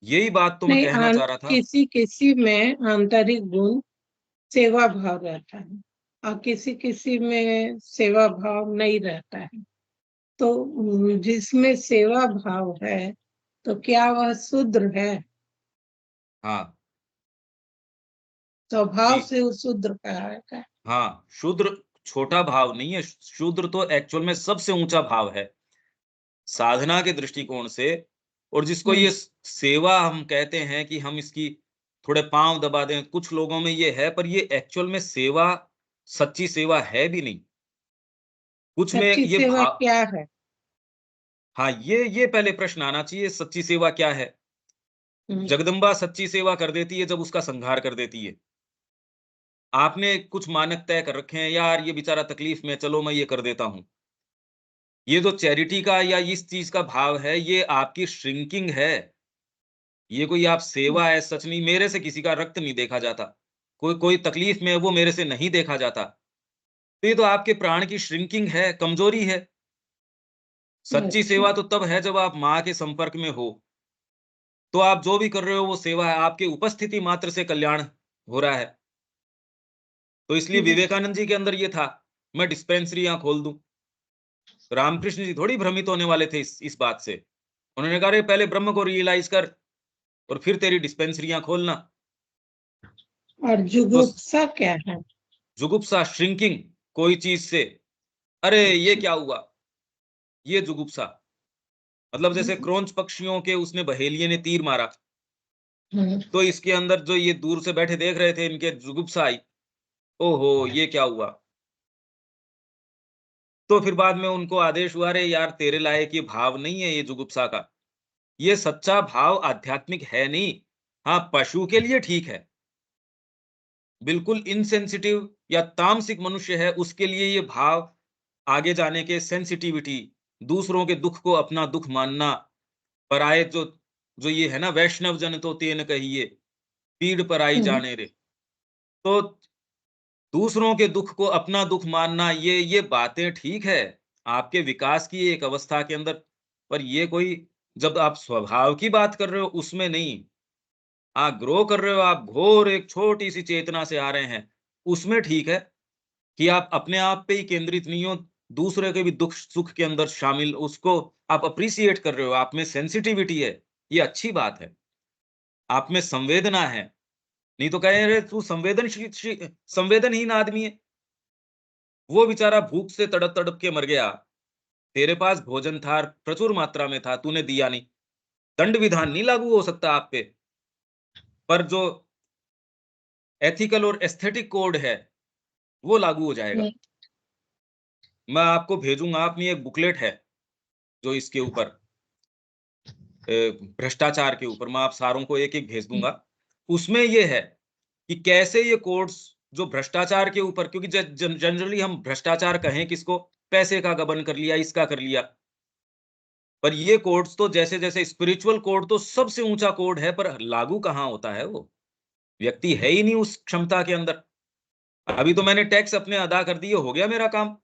यही बात तो मैं नहीं कहना चाह रहा था। किसी किसी में आंतरिक गुण सेवा भाव रहता है और किसी किसी में सेवा भाव नहीं रहता है। तो जिसमें सेवा भाव है तो क्या वह शूद्र है? हाँ, स्वभाव जी, से वो शूद्र कहा है। हाँ, शूद्र छोटा भाव नहीं है, शूद्र तो एक्चुअल में सबसे ऊँचा भाव है, साधना के दृष्टिकोण से। और जिसको हम्म, ये सेवा हम कहते हैं कि हम इसकी थोड़े पाँव दबा दें, कुछ लोगों में ये है, पर ये एक्चुअल में सेवा, सच्ची सेवा है भी नहीं। कुछ में सच्ची ये सेवा भाव, क्या है? हाँ, ये पहले प्रश्न आना चाहिए, सच्ची सेवा क्या है? हम्म, जगदम्बा सच्ची सेवा कर देती है जब उसका संहार कर देती है। आपने कुछ मानक तय कर रखे हैं, यार ये बेचारा तकलीफ में है, चलो मैं ये कर देता हूँ। ये जो चैरिटी का या इस चीज़ का भाव है, ये आपकी श्रिंकिंग है। ये कोई आप सेवा है सच नहीं, मेरे से किसी का रक्त नहीं देखा जाता। कोई कोई तकलीफ में है, वो मेरे से नहीं देखा जाता। तो ये तो आपके प्राण की श्रिंकिंग है, कमज़ोरी है। सच्ची अच्छा, सेवा तो तब है जब आप माँ के संपर्क में हो। तो आप जो भी कर रहे हो वो सेवा है, आपकी उपस्थिति मात्र से कल्याण हो रहा है। तो इसलिए विवेकानंद जी के अंदर ये था, मैं डिस्पेंसरियाँ खोल दूँ। रामकृष्ण जी थोड़ी भ्रमित होने वाले थे इस बात से। उन्होंने कहा, "अरे पहले ब्रह्म को रियलाइज़ कर और फिर तेरी डिस्पेंसरियाँ खोलना।" और तो जुगुप्सा क्या है? जुगुप्सा श्रिंकिंग कोई चीज़ से, "अरे! ये अच्छा, क्या हुआ?" ये जुगुप्सा। मतलब जैसे हम्म, क्रोंच पक्षियों के उसने बहेलिये ने तीर मारा, हम्म, तो इसके अंदर जो ये दूर से बैठे देख रहे थे, इनके जुगुप्सा आई, "ओहो! ये क्या हुआ?" तो फिर बाद में उनको आदेश हुआ, "अरे यार! तेरे लायक ये भाव नहीं है ये जुगुप्सा का। ये सच्चा भाव आध्यात्मिक है नहीं। हाँ, पशु के लिए ठीक है। बिल्कुल इनसेंसिटिव या तामसिक मनुष्य है, उसके लिए ये भाव आगे जाने के सेंसिटिविटी, दूसरों के दुःख को अपना दुःख मानना, पराये जो जो ये है ना वैष्णव जन तो तेन कहिए, पीड़ पराई हम्म, जाने रे। तो दूसरों के दुःख को अपना दुःख मानना, ये बातें ठीक है, आपके विकास की एक अवस्था के अंदर, पर ये कोई जब आप स्वभाव की बात कर रहे हो उसमें नहीं। ग्रो कर रहे हो आप, घोर एक छोटी-सी चेतना से आ रहे हैं, उसमें ठीक है कि आप अपने आप पे ही केंद्रित नहीं हो, दूसरे के भी दुःख-सुख के अंदर शामिल, उसको आप एप्रिशिएट कर रहे हो, आप में सेंसिटिविटी है, ये अच्छी बात है। आप में संवेदना है, नहीं तो कहें, "अरे! तू संवेदनहीन आदमी है।" वो बेचारा भूख से तड़प-तड़प के मर गया, तेरे पास भोजन था, प्रचुर मात्रा में था, तूने दिया नहीं। दंड विधान नहीं लागू हो सकता आप पे, पर जो एथिकल और एस्थेटिक कोड है, वो लागू हो हम्म, जाएगा। मैं आपको भेजूंगा, अपनी एक बुकलेट है जो इसके ऊपर भ्रष्टाचार के ऊपर, मैं आप सारों को एक एक भेज दूंगा। उसमें ये है कि कैसे ये कोड्स जो भ्रष्टाचार के ऊपर, क्योंकि जनरली हम भ्रष्टाचार कहें किसको, पैसे का गबन कर लिया, इसका कर लिया, पर ये कोड्स तो जैसे जैसे स्पिरिचुअल कोड तो सबसे ऊंचा कोड है, पर लागू कहाँ होता है, वो व्यक्ति है ही नहीं उस क्षमता के अंदर। अभी तो मैंने टैक्स अपने अदा कर दिए, हो गया मेरा काम।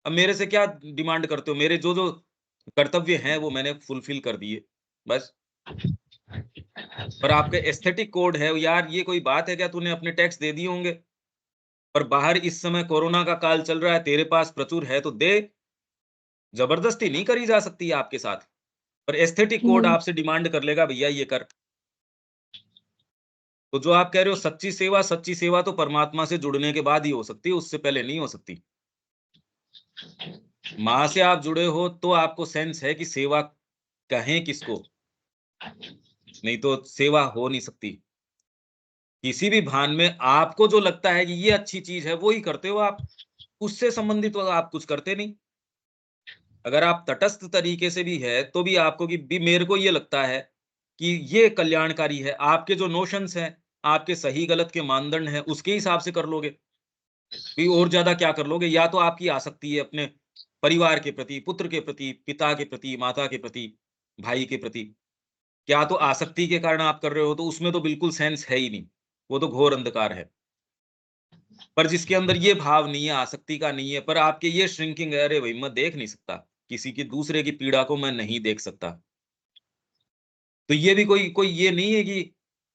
अब मेरे से क्या डिमांड करते हो? मेरे जो जो कर्तव्य हैं वो मैंने फुलफिल कर दिए, बस। पर आपके एस्थेटिक कोड है यार, ये कोई बात है क्या? तूने अपने टैक्स दे दिए होंगे, पर बाहर इस समय कोरोना का काल चल रहा है, तेरे पास प्रचुर है तो दे। जबरदस्ती नहीं करी जा सकती है आपके साथ, पर एस्थेटिक कोड हम्म, आपसे डिमांड कर लेगा, भैया ये कर। तो जो आप कह रहे हो सच्ची सेवा तो परमात्मा से जुड़ने के बाद ही हो सकती है, उससे पहले नहीं हो सकती। माँ से आप जुड़े हो तो आपको सेंस है कि सेवा कहें किसको, नहीं तो सेवा हो नहीं सकती। किसी भी भान में आपको जो लगता है कि ये अच्छी चीज है, वो ही करते हो आप, उससे संबंधित तो आप कुछ करते नहीं। अगर आप तटस्थ तरीके से भी है, तो भी आपको कि भी मेरे को ये लगता है कि ये कल्याणकारी है, आपके जो नोशंस हैं, आपके सही गलत के मानदंड हैं, उसके हिसाब से कर लोगे। भी और ज्यादा क्या कर लोगे? या तो आपकी आसक्ति है अपने परिवार के प्रति, पुत्र के प्रति, पिता के प्रति, माता के प्रति, भाई के प्रति, क्या तो आसक्ति के कारण आप कर रहे हो, तो उसमें तो बिल्कुल सेंस है ही नहीं, वो तो घोर अंधकार है। पर जिसके अंदर ये भाव नहीं है, आसक्ति का नहीं है, पर आपके ये श्रिंकिंग है, अरे भाई मैं देख नहीं सकता, किसी की दूसरे की पीड़ा को मैं नहीं देख सकता। तो ये भी कोई कोई ये नहीं है कि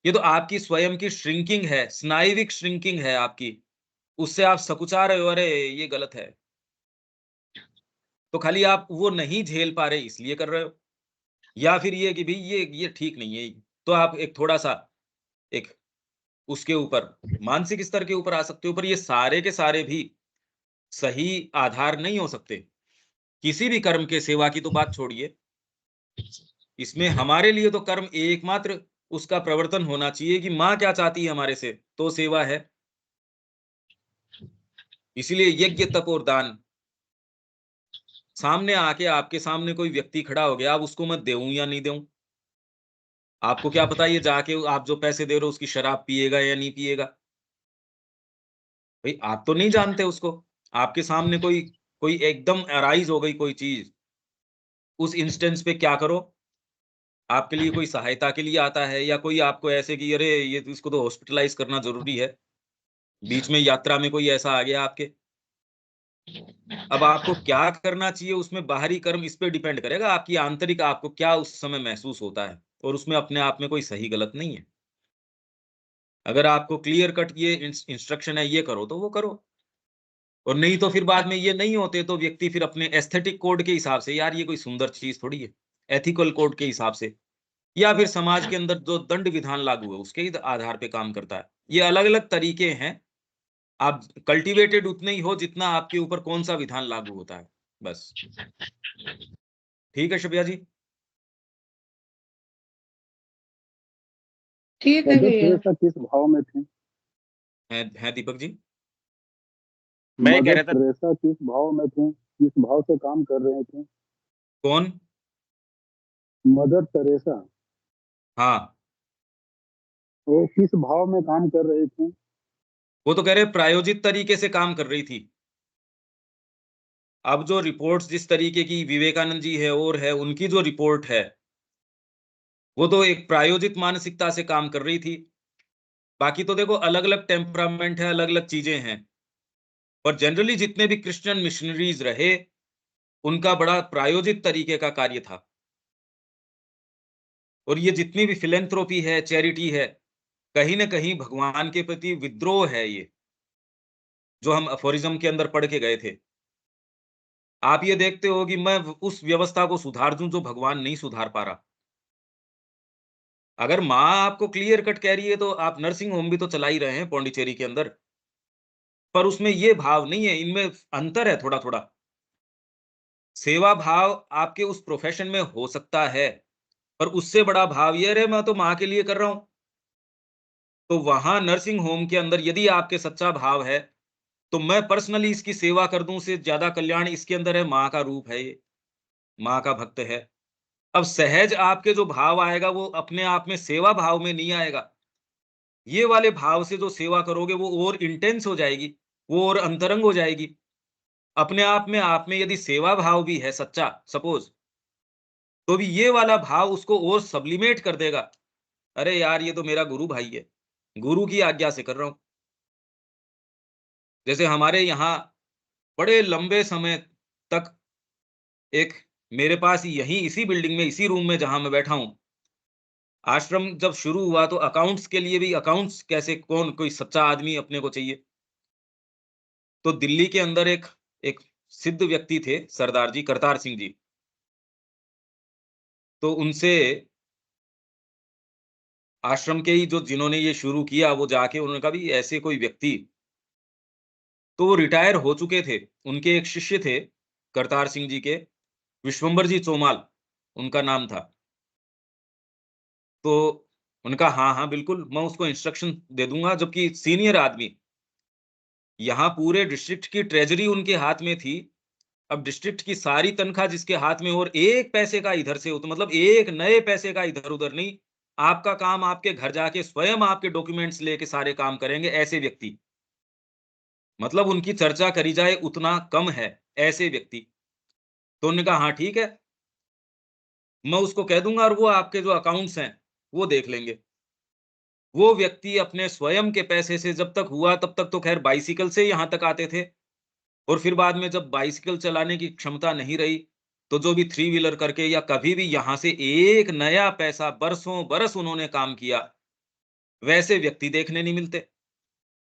ये तो आपकी स्वयं की श्रिंकिंग है, स्नायुविक श्रिंकिंग है आपकी। उससे आप सकुचा रहे हो, अरे ये गलत है। तो खाली आप वो नहीं झेल पा रहे इसलिए कर रहे हो, या फिर ये कि भई ये ठीक नहीं है। तो आप एक थोड़ा-सा एक उसके ऊपर मानसिक स्तर के ऊपर आ सकते हो, पर ये सारे के सारे भी सही आधार नहीं हो सकते। किसी भी कर्म के सेवा की तो बात छोड़िए, इसमें हमारे लिए तो कर्म एकमात्र उसका प्रवर्तन होना चाहिए कि माँ क्या चाहती है हमारे से, तो सेवा है। इसीलिए यज्ञ, तप और दान, सामने आके आपके सामने कोई व्यक्ति खड़ा हो गया, अब उसको मैं देऊँ या नहीं देऊँ? आपको क्या पता ये जाके आप जो पैसे दे रहे हो उसकी शराब पिएगा या नहीं पिएगा? भई आप तो नहीं जानते उसको। आपके सामने कोई कोई एकदम अराइज़ हो गई कोई चीज़, उस इंस्टेंस पे क्या करो? आपके लिए कोई सहायता के लिए आता है या कोई आपको ऐसे कि अरे! ये तो इसको तो हॉस्पिटलाइज़ करना ज़रूरी है। बीच में यात्रा में कोई ऐसा आ गया आपके। अब आपको क्या करना चाहिए उसमें बाहरी कर्म इस पे डिपेंड करेगा, आपकी आंतरिक आपको क्या उस समय महसूस होता है, और उसमें अपने आप में कोई सही गलत नहीं है। अगर आपको क्लियर कट ये इंस्ट्रक्शन है, ये करो तो वो करो, और नहीं तो फिर बाद में ये नहीं होते तो व्यक्ति फिर अपने एस्थेटिक कोड के हिसाब से, यार ये कोई सुंदर चीज़ थोड़ी है, एथिकल कोड के हिसाब से, या फिर समाज के अंदर जो दंड विधान लागू है उसके ही आधार पे काम करता है। ये अलग-अलग तरीके हैं, आप कल्टिवेटेड उतने ही हो जितना आपके ऊपर कौन-सा विधान लागू होता है, बस। ठीक है शिब्या जी? ठीक है मदर भैया। टेरेसा किस भाव में थी? हैं दीपक जी? मैं ये कह मदर रहा था, टेरेसा किस भाव में थी? किस भाव से काम कर रहे थे? कौन? मदर टेरेसा हाँ, वो किस भाव में काम कर रही थी? वो तो कह रहे प्रायोजित तरीके से काम कर रही थी। अब जो रिपोर्ट्स जिस तरीके की विवेकानंद जी है और है, उनकी जो रिपोर्ट है, वो तो एक प्रायोजित मानसिकता से काम कर रही थी। बाकी तो देखो अलग-अलग टेम्परामेंट है, अलग-अलग चीज़ें हैं। पर जनरली जितने भी क्रिश्चियन मिशनरीज़ रहे, उनका बड़ा प्रायोजित तरीके का कार्य था। और ये जितनी भी फिलैंथ्रोपी है, चैरिटी है, कहीं न कहीं भगवान के प्रति विद्रोह है ये, जो हम अफोरिज़्म के अंदर पढ़ के गए थे। आप ये देखते हो कि मैं उस व्यवस्था को सुधार दूँ जो भगवान नहीं सुधार पा रहा। अगर माँ आपको क्लियर कट कह रही है तो आप नर्सिंग होम भी तो चला ही रहे हैं पौंडीचेरी के अंदर। पर उसमें ये भाव नहीं है, इनमें अंतर है थोड़ा-थोड़ा। सेवा भाव आपके उस प्रोफ़ेशन में हो सकता है, पर उससे बड़ा भाव ये अरे मैं तो माँ के लिए कर रहा हूँ। तो वहाँ नर्सिंग होम के अंदर यदि आपके सच्चा भाव है, तो मैं पर्सनली इसकी सेवा कर दूं से ज्यादा कल्याण इसके अंदर है। माँ का रूप है ये, माँ का भक्त है। अब सहज आपके जो भाव आएगा वो अपने आप में सेवा भाव में नहीं आएगा। ये वाले भाव से जो सेवा करोगे वो और इंटेंस हो जाएगी, वो और अंतरंग हो जाएगी। अपने आप में यदि सेवा भाव भी है सच्चा सपोज, तो भी ये वाला भाव उसको और सब्लिमेट कर देगा। अरे यार ये तो मेरा गुरु भाई है, गुरु की आज्ञा से कर रहा हूं। जैसे हमारे यहाँ बड़े लंबे समय तक एक मेरे पास यहीं इसी बिल्डिंग में इसी रूम में जहां मैं बैठा हूं, आश्रम जब शुरू हुआ तो अकाउंट्स के लिए भी अकाउंट्स कैसे कौन कोई सच्चा आदमी अपने को चाहिए। तो दिल्ली के अंदर एक सिद्ध व्यक्ति थे सरदार जी करतार सिंह जी। तो उनसे आश्रम के ही जो जिन्होंने ये शुरू किया वो जाके उन्होंने कहा भी ऐसे कोई व्यक्ति, तो वो रिटायर हो चुके थे। उनके एक शिष्य थे करतार सिंह जी के, विश्वंभर जी चोमाल उनका नाम था। तो उनका हाँ हाँ बिल्कुल मैं उसको इंस्ट्रक्शन दे दूंगा, जबकि सीनियर आदमी यहाँ पूरे डिस्ट्रिक्ट की ट्रेजरी उनके हाथ में थी। अब डिस्ट्रिक्ट की सारी तनख्वाह जिसके हाथ में, और एक पैसे का इधर से तो मतलब एक नए पैसे का इधर उधर नहीं। आपका काम आपके घर जाके स्वयं आपके डॉक्यूमेंट्स लेके सारे काम करेंगे ऐसे व्यक्ति। मतलब उनकी चर्चा करी जाए उतना कम है ऐसे व्यक्ति। तो उन्होंने कहा हाँ ठीक है, मैं उसको कह दूंगा और वो आपके जो अकाउंट्स हैं वो देख लेंगे। वो व्यक्ति अपने स्वयं के पैसे से जब तक हुआ तब तक तो खैर बाइसिकल से यहाँ तक आते थे, और फिर बाद में जब बाइसिकल चलाने की क्षमता नहीं रही तो जो भी थ्री व्हीलर करके या कभी भी यहाँ से एक नया पैसा बरसों बरस उन्होंने काम किया, वैसे व्यक्ति देखने नहीं मिलते।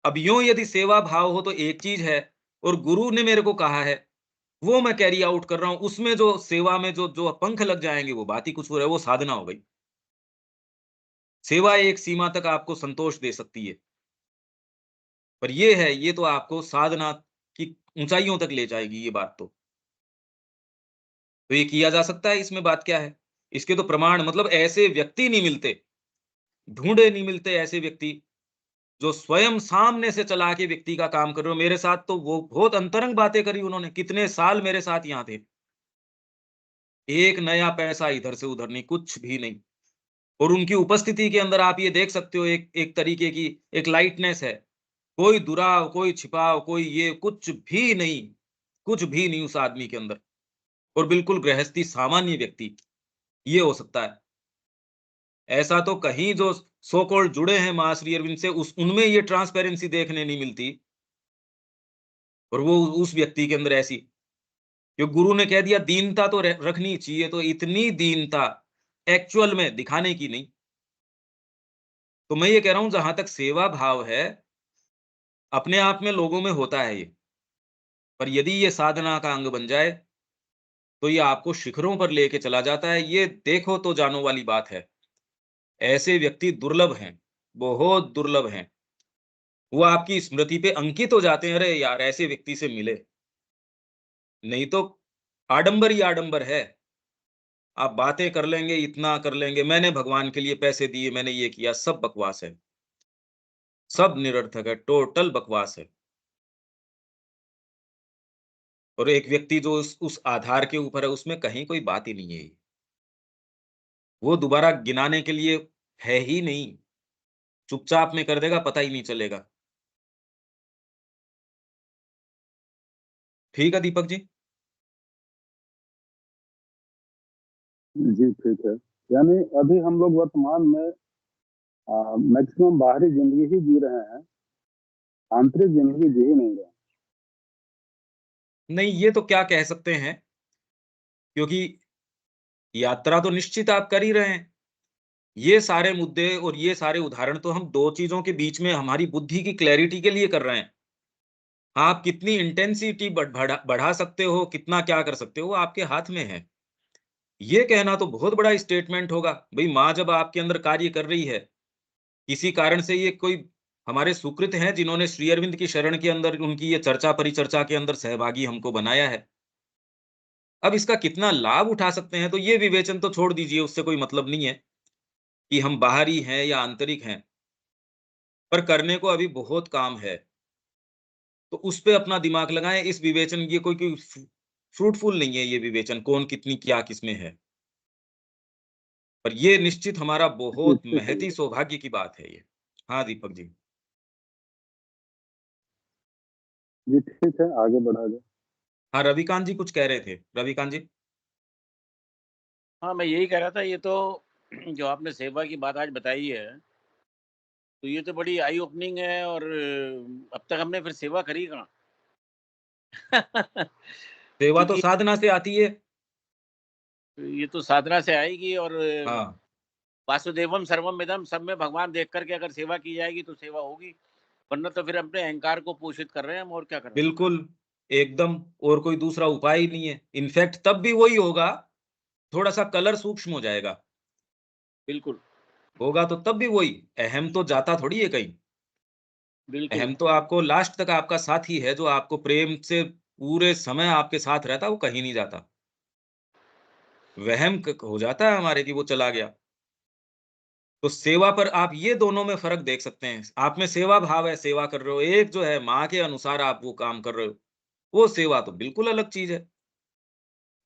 अब यूं यदि सेवा भाव हो तो एक चीज है, और गुरु ने मेरे को कहा है वो मैं कैरी आउट कर रहा हूं, उसमें जो सेवा में जो जो पंख लग जाएंगे वो बात ही कुछ हो रहा है, वो साधना हो गई। सेवा एक सीमा तक आपको संतोष दे सकती है, पर ये है ये तो आपको साधना की ऊंचाइयों तक ले जाएगी ये बात। तो ये किया जा सकता है, इसमें बात क्या है। इसके तो प्रमाण मतलब ऐसे व्यक्ति नहीं मिलते, ढूंढे नहीं मिलते ऐसे व्यक्ति जो स्वयं सामने से चला के व्यक्ति का काम कर रहे हो। मेरे साथ तो वो बहुत अंतरंग बातें करी उन्होंने, कितने साल मेरे साथ यहाँ थे। एक नया पैसा इधर से उधर नहीं, कुछ भी नहीं। और उनकी उपस्थिति के अंदर आप ये देख सकते हो एक एक तरीके की एक लाइटनेस है। कोई दुराव, कोई छिपाव, कोई ये कुछ भी नहीं, कुछ भी नहीं उस आदमी के अंदर। और बिल्कुल गृहस्थी सामान्य व्यक्ति ये हो सकता है। ऐसा तो कहीं जो सो कॉल्ड जुड़े हैं मां श्री अरविंद से उस उनमें ये ट्रांसपेरेंसी देखने नहीं मिलती, और वो उस व्यक्ति के अंदर ऐसी। क्योंकि गुरु ने कह दिया दीनता तो रखनी चाहिए, तो इतनी दीनता एक्चुअल में दिखाने की नहीं। तो मैं ये कह रहा हूं जहां तक सेवा भाव है अपने आप में लोगों में होता है ये, पर यदि ये साधना का अंग बन जाए तो ये आपको शिखरों पर लेके चला जाता है। ये देखो तो जानो वाली बात है। ऐसे व्यक्ति दुर्लभ हैं, बहुत दुर्लभ हैं। वो आपकी स्मृति पे अंकित हो जाते हैं, अरे यार ऐसे व्यक्ति से मिले। नहीं तो आडंबर ही आडंबर है। आप बातें कर लेंगे, इतना कर लेंगे, मैंने भगवान के लिए पैसे दिए, मैंने ये किया, सब बकवास है, सब निरर्थक है, टोटल बकवास है। और एक व्यक्ति जो उस आधार के ऊपर है उसमें कहीं कोई बात ही नहीं है। वो दोबारा गिनाने के लिए है ही नहीं, चुपचाप में कर देगा, पता ही नहीं चलेगा। ठीक है दीपक जी। जी ठीक है। यानी अभी हम लोग वर्तमान में मैक्सिमम बाहरी जिंदगी ही जी रहे हैं, आंतरिक जिंदगी जी ही नहीं रहे। नहीं ये तो क्या कह सकते हैं, क्योंकि यात्रा तो निश्चित आप कर ही रहे हैं। ये सारे मुद्दे और ये सारे उदाहरण तो हम दो चीजों के बीच में हमारी बुद्धि की क्लैरिटी के लिए कर रहे हैं। आप कितनी इंटेंसिटी बढ़ा सकते हो, कितना क्या कर सकते हो, वो आपके हाथ में है। ये कहना तो बहुत बड़ा स्टेटमेंट होगा भाई, माँ जब आपके अंदर कार्य कर रही है किसी कारण से, ये कोई हमारे सुकृत हैं जिन्होंने श्री अरविंद की शरण के अंदर उनकी ये चर्चा परिचर्चा के अंदर सहभागी हमको बनाया है। अब इसका कितना लाभ उठा सकते हैं तो ये विवेचन तो छोड़ दीजिए, उससे कोई मतलब नहीं है कि हम बाहरी हैं या आंतरिक हैं, पर करने को अभी बहुत काम है। तो उस पे अपना दिमाग लगाएं। इस विवेचन, ये कोई फ्रूटफुल नहीं है ये विवेचन, कौन कितनी क्या किसमें है। पर ये निश्चित हमारा जी बहुत ठीक है महती सौभाग्य की बात है ये। हाँ दीपक जी। जी ठीक है, आगे बढ़ा जाए। हाँ रविकांत जी कुछ कह रहे थे, रविकांत जी। हाँ, मैं यही कह रहा था, ये तो जो आपने सेवा की बात आज बताई है, तो ये तो बड़ी आई ओपनिंग है। और अब तक हमने फिर सेवा करी कहाँ? सेवा तो क्योंकि साधना से आती है। ये तो साधना से आएगी। और हाँ वासुदेवम सर्वम इदम, सब में भगवान देख करके अगर सेवा की जाएगी तो सेवा होगी, वरना तो फिर अपने अहंकार को पोषित कर रहे हैं हम, और क्या कर रहे हैं। बिल्कुल, एकदम, और कोई दूसरा उपाय ही नहीं है। इनफैक्ट तब भी वही होगा, थोड़ा सा कलर सूक्ष्म हो जाएगा, बिल्कुल होगा तो तब भी वही। अहम तो जाता थोड़ी है कहीं। बिल्कुल। अहम तो आपको लास्ट तक आपका साथी है, जो आपको प्रेम से पूरे समय आपके साथ रहता है, वो कहीं नहीं जाता। वहम हो जाता है हमारे कि वो चला गया। तो सेवा पर आप ये दोनों में फर्क देख सकते हैं। आप में सेवा भाव है, सेवा कर रहे हो। एक जो है माँ के अनुसार आप वो काम कर रहे हो, वो सेवा तो बिल्कुल अलग चीज है।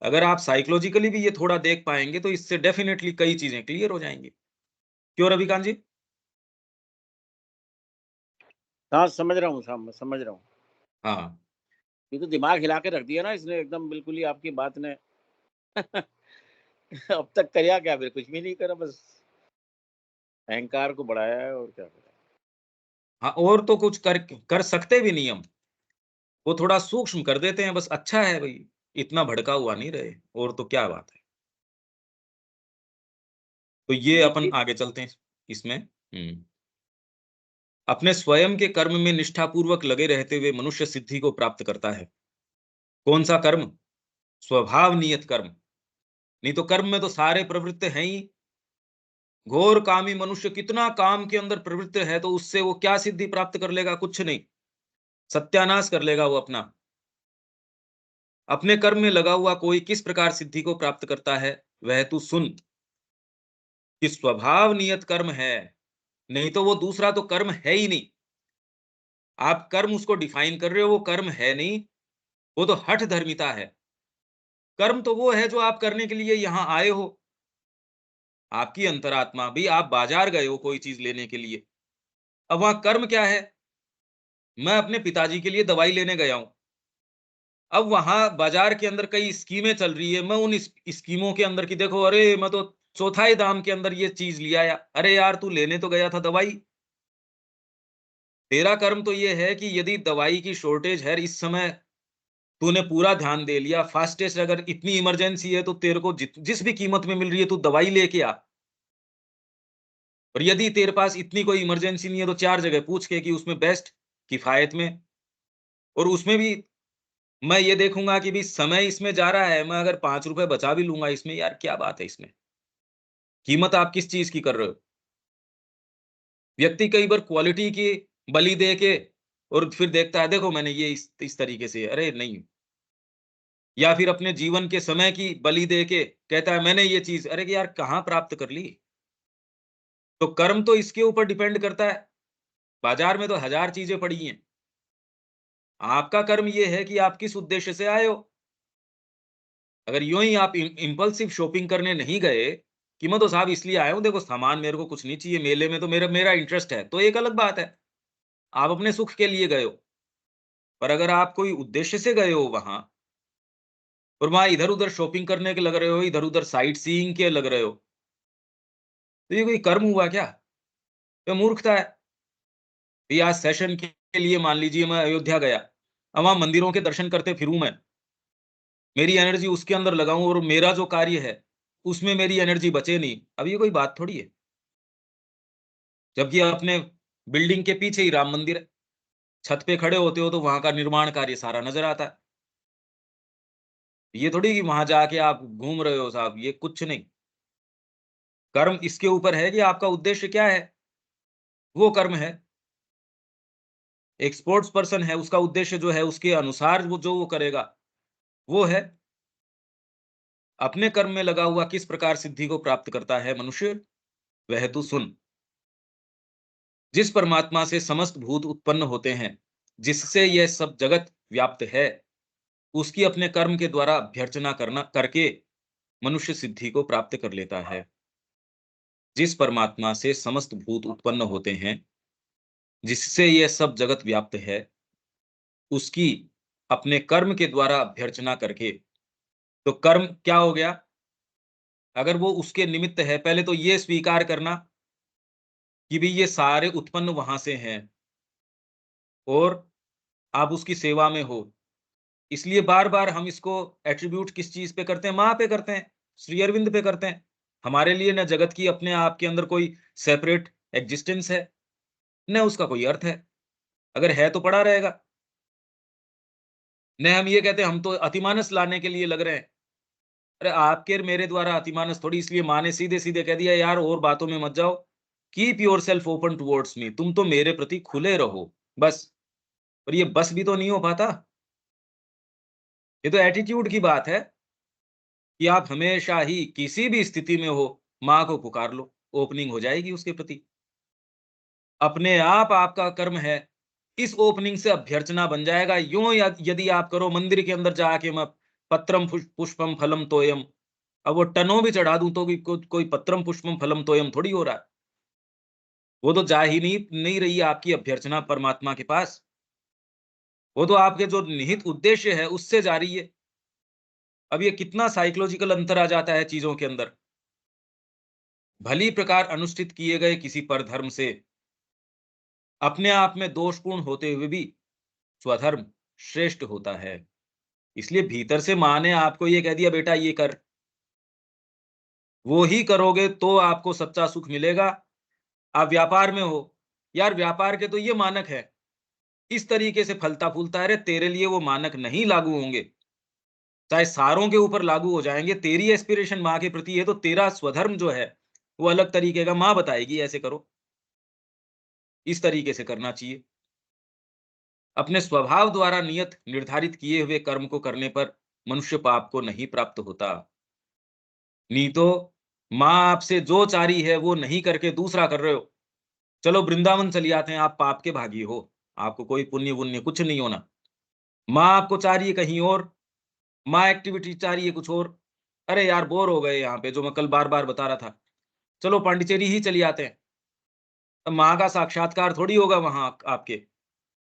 अगर आप साइकोलॉजिकली भी ये थोड़ा देख पाएंगे तो इससे डेफिनेटली कई चीजें क्लियर हो जाएंगी। क्यों रविकांत जी? हाँ, समझ रहा हूँ साहब, मैं समझ रहा हूँ। हाँ ये तो दिमाग हिला के रख दिया ना इसने एकदम, बिल्कुल ही आपकी बात ने। अब तक करा क्या? फिर कुछ भी नहीं करा, बस अहंकार को बढ़ाया है, और क्या करा। हाँ, और तो कुछ कर कर सकते भी नहीं हम। वो थोड़ा सूक्ष्म कर देते हैं बस। अच्छा है भाई, इतना भड़का हुआ नहीं रहे, और तो क्या बात है। तो ये अपन ये आगे चलते हैं इसमें। अपने स्वयं के कर्म में निष्ठापूर्वक लगे रहते हुए मनुष्य सिद्धि को प्राप्त करता है। कौन सा कर्म? स्वभाव नियत कर्म। नहीं तो कर्म में तो सारे प्रवृत्त हैं ही। घोर कामी मनुष्य कितना काम के अंदर प्रवृत्त है, तो उससे वो क्या सिद्धि प्राप्त कर लेगा? कुछ नहीं, सत्यानाश कर लेगा वो अपना। अपने कर्म में लगा हुआ कोई किस प्रकार सिद्धि को प्राप्त करता है, वह तू सुन। कि स्वभाव नियत कर्म है, नहीं तो वो दूसरा तो कर्म है ही नहीं। आप कर्म उसको डिफाइन कर रहे हो, वो कर्म है नहीं, वो तो हठ धर्मिता है। कर्म तो वो है जो आप करने के लिए यहां आए हो। आपकी अंतरात्मा भी, आप बाजार गए हो कोई चीज लेने के लिए। अब वहां कर्म क्या है? मैं अपने पिताजी के लिए दवाई लेने गया हूं। अब वहां बाजार के अंदर कई स्कीमें चल रही है, मैं उन स्कीमों के अंदर की देखो, अरे मैं तो चौथाई दाम के अंदर ये चीज लिया या, अरे यार तू लेने तो गया था दवाई। तेरा कर्म तो ये है कि यदि दवाई की शॉर्टेज है इस समय, तूने पूरा ध्यान दे लिया, फास्टेस्ट अगर इतनी इमरजेंसी है तो तेरे को जिस भी कीमत में मिल रही है तू दवाई लेके आ। और यदि तेरे पास इतनी कोई इमरजेंसी नहीं है तो चार जगह पूछ के कि उसमें बेस्ट किफायत में। और उसमें भी मैं ये देखूंगा कि भी समय इसमें जा रहा है, मैं अगर 5 रुपए बचा भी लूंगा इसमें, यार क्या बात है इसमें। कीमत आप किस चीज की कर रहे हो? व्यक्ति कई बार क्वालिटी की बलि दे के और फिर देखता है देखो मैंने ये इस तरीके से, अरे नहीं। या फिर अपने जीवन के समय की बलि दे के कहता है मैंने ये चीज, अरे यार कहाँ प्राप्त कर ली। तो कर्म तो इसके ऊपर डिपेंड करता है। बाजार में तो हजार चीजें पड़ी हैं। आपका कर्म ये है कि आप किस उद्देश्य से आए हो। अगर यूं ही आप इम्पल्सिव शॉपिंग करने नहीं गए कि मैं तो साहब इसलिए आया हूं, देखो सामान मेरे को कुछ नहीं चाहिए, मेले में तो मेरा मेरा इंटरेस्ट है, तो एक अलग बात है। आप अपने सुख के लिए गए हो। पर अगर आप कोई उद्देश्य से गए हो वहां, और वहां इधर उधर शॉपिंग करने के लग रहे हो, इधर उधर साइट सीइंग के लग रहे हो, तो ये कोई कर्म हुआ क्या? ये मूर्खता है। ये आज सेशन के लिए मान लीजिए मैं अयोध्या गया, अब वहां मंदिरों के दर्शन करते फिरूं मैं, मेरी एनर्जी उसके अंदर लगाऊं और मेरा जो कार्य है उसमें मेरी एनर्जी बचे नहीं, अब ये कोई बात थोड़ी है। जबकि अपने बिल्डिंग के पीछे ही राम मंदिर है, छत पे खड़े होते हो तो वहां का निर्माण कार्य सारा नजर आता है। ये थोड़ी कि वहां जाके आप घूम रहे हो साहब, ये कुछ नहीं। कर्म इसके ऊपर है कि आपका उद्देश्य क्या है, वो कर्म है। एक स्पोर्ट्स पर्सन है, उसका उद्देश्य जो है उसके अनुसार वो जो वो करेगा वो है। अपने कर्म में लगा हुआ किस प्रकार सिद्धि को प्राप्त करता है मनुष्य, वह तू सुन। जिस परमात्मा से समस्त भूत उत्पन्न होते हैं, जिससे यह सब जगत व्याप्त है, उसकी अपने कर्म के द्वारा अभ्यर्चना करके मनुष्य सिद्धि को प्राप्त कर लेता है। जिस परमात्मा से समस्त भूत उत्पन्न होते हैं, जिससे यह सब जगत व्याप्त है, उसकी अपने कर्म के द्वारा अभ्यर्चना करके, तो कर्म क्या हो गया? अगर वो उसके निमित्त है, पहले तो ये स्वीकार करना कि भी ये सारे उत्पन्न वहां से हैं और आप उसकी सेवा में हो। इसलिए बार-बार हम इसको एट्रिब्यूट किस चीज़ पे करते हैं? माँ पे करते हैं, श्री अरविंद पे करते हैं। हमारे लिए न जगत की अपने आप के अंदर कोई सेपरेट एक्जिस्टेंस है, न उसका कोई अर्थ है। अगर है तो पड़ा रहेगा। न हम ये कहते हैं हम तो अतिमानस लाने के लिए लग रहे हैं। अरे आपके और मेरे द्वारा अतिमानस थोड़ी, इसलिए माँ ने सीधे-सीधे कह दिया यार और बातों में मत जाओ। Keep yourself open towards me, तुम तो मेरे प्रति खुले रहो, बस। और ये बस भी तो नहीं हो पाता। ये तो एटीट्यूड की बात है कि आप हमेशा ही किसी भी स्थिति में हो, माँ को पुकार लो, ओपनिंग हो जाएगी उसके प्रति। अपने आप आपका कर्म है, इस ओपनिंग से अभ्यर्चना बन जाएगा। यूँ यदि आप करो मंदिर के अंदर जाके मैं पत्रम पुष्पम फलम तोयम, अब वो टनों भी चढ़ा दूं तो भी कोई पत्रम पुष्पम फलम तोयम थोड़ी हो रहा है। वो तो जा ही नहीं रही आपकी अभ्यर्चना परमात्मा के पास। वो तो आपके जो निहित उद्देश्य है उससे जा रही है। अब ये कितना साइकोलॉजिकल अंतर आ जाता है चीजों के अंदर। भली प्रकार अनुष्ठित किए गए किसी परधर्म से अपने आप में दोषपूर्ण होते हुए भी स्वधर्म श्रेष्ठ होता है। इसलिए भीतर से माँ ने आपको ये कह दिया बेटा ये कर, वो ही करोगे तो आपको सच्चा सुख मिलेगा। आप व्यापार में हो, यार व्यापार के तो ये मानक है, इस तरीके से फलता फूलता है। अरे तेरे लिए वो मानक नहीं लागू होंगे, चाहे सारों के ऊपर लागू हो जाएंगे। तेरी एस्पिरेशन माँ के प्रति है तो तेरा स्वधर्म जो है वो अलग तरीके का। माँ बताएगी ऐसे करो, इस तरीके से करना चाहिए। अपने स्वभाव द्वारा नियत निर्धारित किए हुए कर्म को करने पर मनुष्य पाप को नहीं प्राप्त होता। नहीं तो माँ आपसे जो चारी है वो नहीं करके दूसरा कर रहे हो। चलो वृंदावन चली आते हैं, आप पाप के भागी हो, आपको कोई पुण्य वुण्य कुछ नहीं होना। माँ आपको चाह रही है कहीं और, माँ एक्टिविटी चाह रही है कुछ और। अरे यार बोर हो गए यहाँ पे, जो मैं कल बार-बार बता रहा था। चलो पांडिचेरी ही चली आते हैं। अब माँ का साक्षात्कार थोड़ी होगा वहाँ आपके।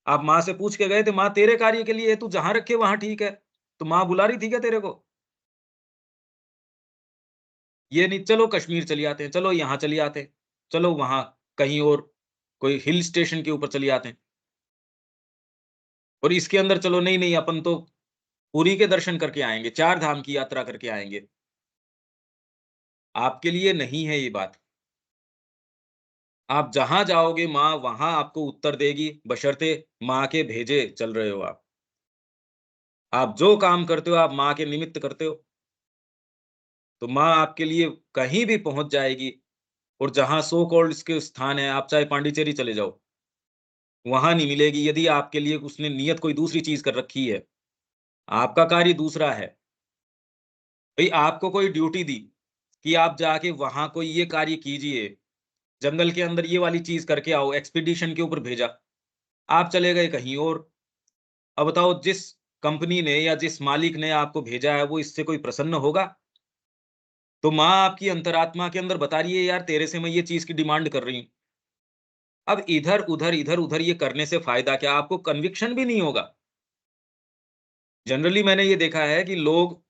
आप माँ से पूछ के गए थे, माँ तेरे कार्य के लिए तू जहाँ रखे वहाँ ठीक है। तो माँ बुला रही थी क्या तेरे को? ये नहीं चलो कश्मीर चली आते हैं, चलो यहाँ चली आते हैं, चलो वहाँ कहीं और कोई हिल स्टेशन के ऊपर चली आते हैं। और इसके अंदर चलो नहीं अपन तो पुरी के दर्शन करके आएँगे, 4 धाम की यात्रा करके आएँगे। आपके लिए नहीं है ये बात। आप जहाँ जाओगे माँ वहाँ आपको उत्तर देगी, बशर्ते माँ के भेजे चल रहे हो आप। आप जो काम करते हो आप माँ के निमित्त करते हो, तो माँ आपके लिए कहीं भी पहुँच जाएगी। और जहाँ सो कॉल्ड इसके स्थान है, आप चाहे पांडिचेरी चले जाओ, वहाँ नहीं मिलेगी यदि आपके लिए उसने नियत कोई दूसरी चीज़ कर रखी है। आपका कार्य दूसरा है। भई आपको कोई ड्यूटी दी कि आप जाके वहाँ कोई ये कार्य कीजिए, जंगल के अंदर ये वाली चीज़ करके आओ, एक्सपीडिशन के ऊपर भेजा। आप चले गए कहीं और। अब बताओ जिस कंपनी ने या जिस मालिक ने आपको भेजा है वो इससे कोई प्रसन्न होगा? तो माँ आपकी अंतरात्मा के अंदर बता रही है यार तेरे से मैं ये चीज़ की डिमांड कर रही हूँ। अब इधर-उधर, इधर-उधर ये करने से फ़ायदा क्या? आपको कन्विक्शन भी नहीं होगा। जनरली मैंने ये देखा है कि लोग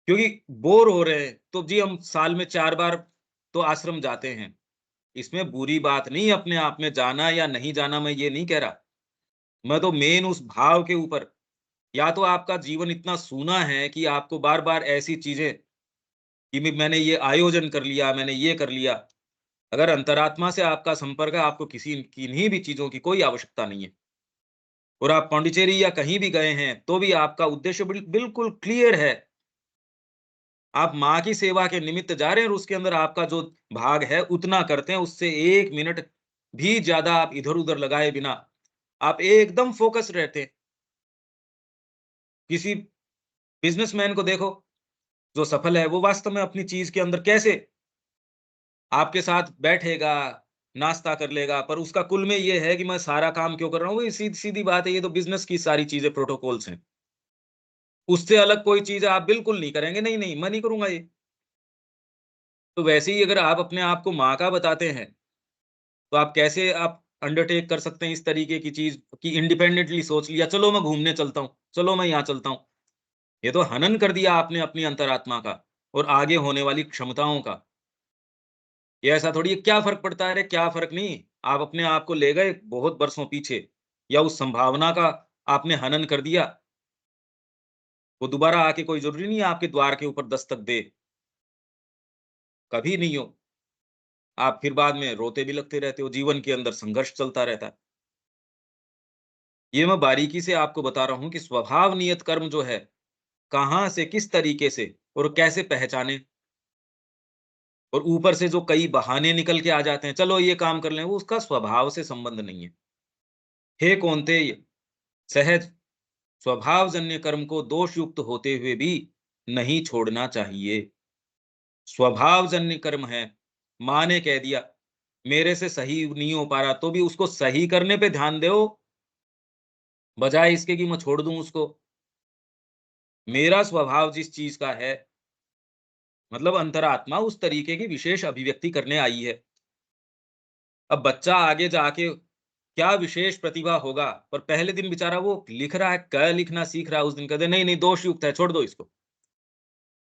क्योंकि बोर हो रहे हैं, तो जी हम साल में 4 बार तो आश्रम जाते हैं। इसमें बुरी बात नहीं, अपने आप में जाना या नहीं जाना मैं ये नहीं कह रहा। मैं तो मेन उस भाव के ऊपर, या तो आपका जीवन इतना सूना है कि आपको बार-बार ऐसी चीज़ें कि मैंने ये आयोजन कर लिया, मैंने ये कर लिया। अगर अंतरात्मा से आपका संपर्क है, आपको किसी किन्हीं भी चीज़ों की कोई आवश्यकता नहीं है। और आप पौंडीचेरी या कहीं भी गए हैं, तो भी आपका उद्देश्य बिल्कुल क्लियर है। आप माँ की सेवा के निमित्त जा रहे हैं और उसके अंदर आपका जो भाग है उतना करते हैं, उससे 1 मिनट भी ज़्यादा आप इधर-उधर लगाए बिना, आप एकदम फ़ोकस रहते हैं। किसी बिज़नेसमैन को देखो, जो सफल है, वो वास्तव में अपनी चीज़ के अंदर कैसे आपके साथ बैठेगा, नाश्ता कर लेगा, पर उसका कुल में ये है कि मैं सारा काम क्यों कर रहा हूँ? ये सीधी-सीधी बात है, ये तो बिज़नेस की सारी चीज़ें प्रोटोकॉल्स हैं। उससे अलग कोई चीज़ आप बिल्कुल नहीं करेंगे, नहीं, नहीं, मैं नहीं करूँगा ये। तो वैसे ही अगर आप अपने आप को माँ का बताते हैं, तो आप कैसे आप अंडरटेक कर सकते हैं इस तरीके की चीज़ कि इंडिपेंडेंटली सोच लिया, चलो मैं घूमने चलता हूँ, चलो मैं यहाँ चलता हूँ। ये तो हनन कर दिया आपने अपनी अंतरात्मा का और आगे होने वाली क्षमताओं का। ये ऐसा थोड़ी है, क्या फ़र्क पड़ता है? अरे क्या फ़र्क नहीं, आप अपने आप को ले गए बहुत बरसों पीछे या उस संभावना का आपने हनन कर दिया, वो दोबारा आके कोई ज़रूरी नहीं है आपके द्वार के ऊपर दस्तक दे, कभी नहीं हो। आप फिर बाद में रोते भी लगते रहते हो, जीवन के अंदर संघर्ष चलता रहता है। ये मैं बारीकी से आपको बता रहा हूँ कि स्वभाव नियत कर्म जो है, कहाँ से, किस तरीके से और कैसे पहचानें और ऊपर से जो कई बहाने निकल के आ जाते हैं, चलो ये काम कर लें, वो उसका स्वभाव से संबंध नहीं है। हे कौन्तेय, सहज स्वभावजन्य कर्म को दोषयुक्त होते हुए भी नहीं छोड़ना चाहिए। स्वभावजन्य कर्म है, माँ ने कह दिया, मेरे से सही नहीं हो पा रहा, तो भी उसको सही करने पे ध्यान दो, बजाय इसके कि मैं छोड़ दूँ उसको। मेरा स्वभाव जिस चीज़ का है, मतलब अंतरात्मा उस तरीके की विशेष अभिव्यक्ति करने आई है। अब बच्चा आगे जाके क्या विशेष प्रतिभा होगा, पर पहले दिन बेचारा वो लिख रहा है, क लिखना सीख रहा है, उस दिन कहते नहीं, नहीं दोषयुक्त है, छोड़ दो इसको।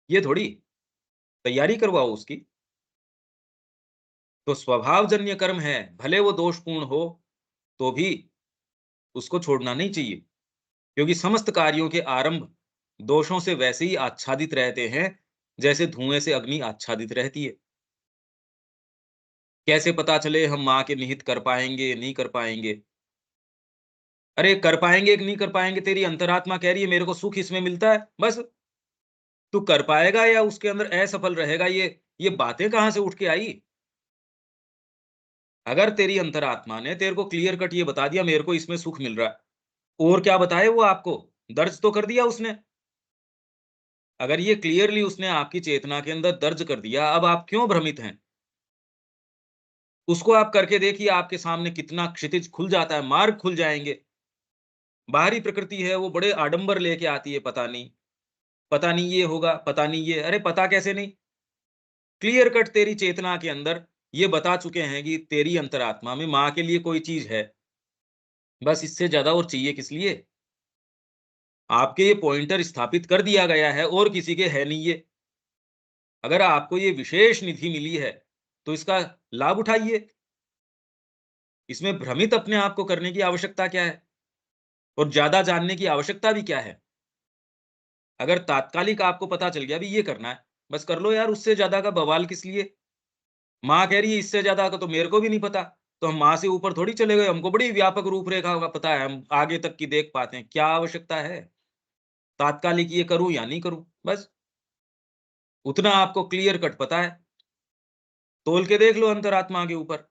ये थोड़ी, तैयारी करवाओ उसकी। तो स्वभावजन्य कर्म है, भले वो दोषपूर्ण हो, तो भी उसको छोड़ना नहीं चाहिए, क्योंकि समस्त कार्यों के आरंभ दोषों से वैसे ही आच्छादित रहते हैं, जैसे धुएँ से अग्नि आच्छादित रहती है। कैसे पता चले हम माँ के निहित कर पाएँगे, नहीं कर पाएँगे? अरे कर पाएँगे कि नहीं कर पाएँगे, तेरी अंतरात्मा कह रही है मेरे को सुख इसमें मिलता है, बस। तू कर पाएगा या उसके अंदर असफल रहेगा, ये बातें कहाँ से उठ के आई? अगर तेरी अंतरात्मा ने तेरे को क्लियर कट ये बता दिया मेरे को इसमें सुख मिल रहा है, और क्या बताए वो आपको? दर्ज तो कर दिया उसने। अगर ये क्लियरली उसने आपकी चेतना के अंदर दर्ज कर दिया, अब आप क्यों भ्रमित हैं? उसको आप करके देखिए, आपके सामने कितना क्षितिज खुल जाता है, मार्ग खुल जाएँगे। बाहरी प्रकृति है, वो बड़े आडंबर लेके आती है, पता नहीं ये होगा, पता नहीं ये, अरे पता कैसे नहीं? क्लियर कट तेरी चेतना के अंदर ये बता चुके हैं कि तेरी अंतरात्मा में माँ के लिए कोई चीज़ है। बस इससे ज़्यादा और चाहिए किस लिए? आपके ये पॉइंटर स्थापित कर दिया गया है और किसी के है नहीं ये। अगर आपको ये विशेष निधि मिली है, तो इसका लाभ उठाइए। इसमें भ्रमित अपने आप को करने की आवश्यकता क्या है? और ज़्यादा जानने की आवश्यकता भी क्या है? अगर तात्कालिक आपको पता चल गया भी ये करना है, बस कर लो यार, उससे ज़्यादा का बवाल किस लिए? माँ कह रही है इससे ज़्यादा का तो मेरे को भी नहीं पता, तो हम माँ से ऊपर थोड़ी चले गए, हमको बड़ी व्यापक रूपरेखा का पता है, हम आगे तक की देख पाते हैं, क्या आवश्यकता है? तात्कालिक ये करूँ या नहीं करूँ, बस उतना आपको क्लियर कट पता है। तोल के देख लो अंतरात्मा के ऊपर,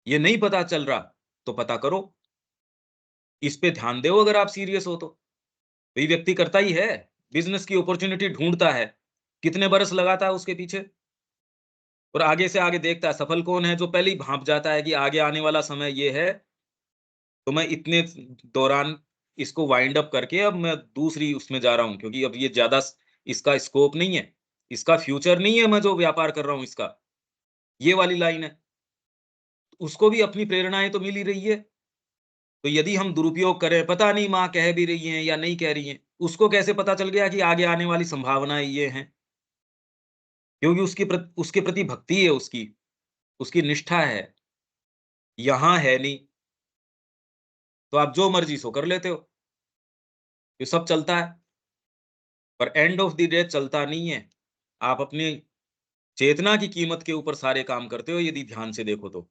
ये नहीं पता चल रहा, तो पता करो, इस पे ध्यान दो अगर आप सीरियस हो तो। वही व्यक्ति करता ही है, बिज़नेस की अपॉर्च्युनिटी ढूँढता है, कितने बरस लगाता है उसके पीछे और आगे से आगे देखता है, सफल कौन है? जो पहले ही भाँप जाता है कि आगे आने वाला समय ये है, तो मैं इतने दौरान इसको वाइंड अप करके अब मैं दूसरी उसमें जा रहा हूँ, क्योंकि अब ये ज़्यादा इसका स्कोप नहीं है, इसका फ्यूचर नहीं है मैं जो व्यापार कर रहा हूँ इसका, ये वाली लाइन है। उसको भी अपनी प्रेरणाएँ तो मिल ही रही है, तो यदि हम दुरुपयोग करें, पता नहीं माँ कह भी रही हैं या नहीं कह रही हैं, उसको कैसे पता चल गया कि आगे आने वाली संभावनाएँ ये हैं? क्योंकि उसके प्रति भक्ति है उसकी निष्ठा है, यहाँ है नहीं, तो आप जो मर्ज़ी सो कर लेते हो, ये सब चलता है। पर एंड ऑफ द डे चलता नहीं है। आप अपनी चेतना की कीमत के ऊपर सारे काम करते हो यदि ध्यान से देखो तो।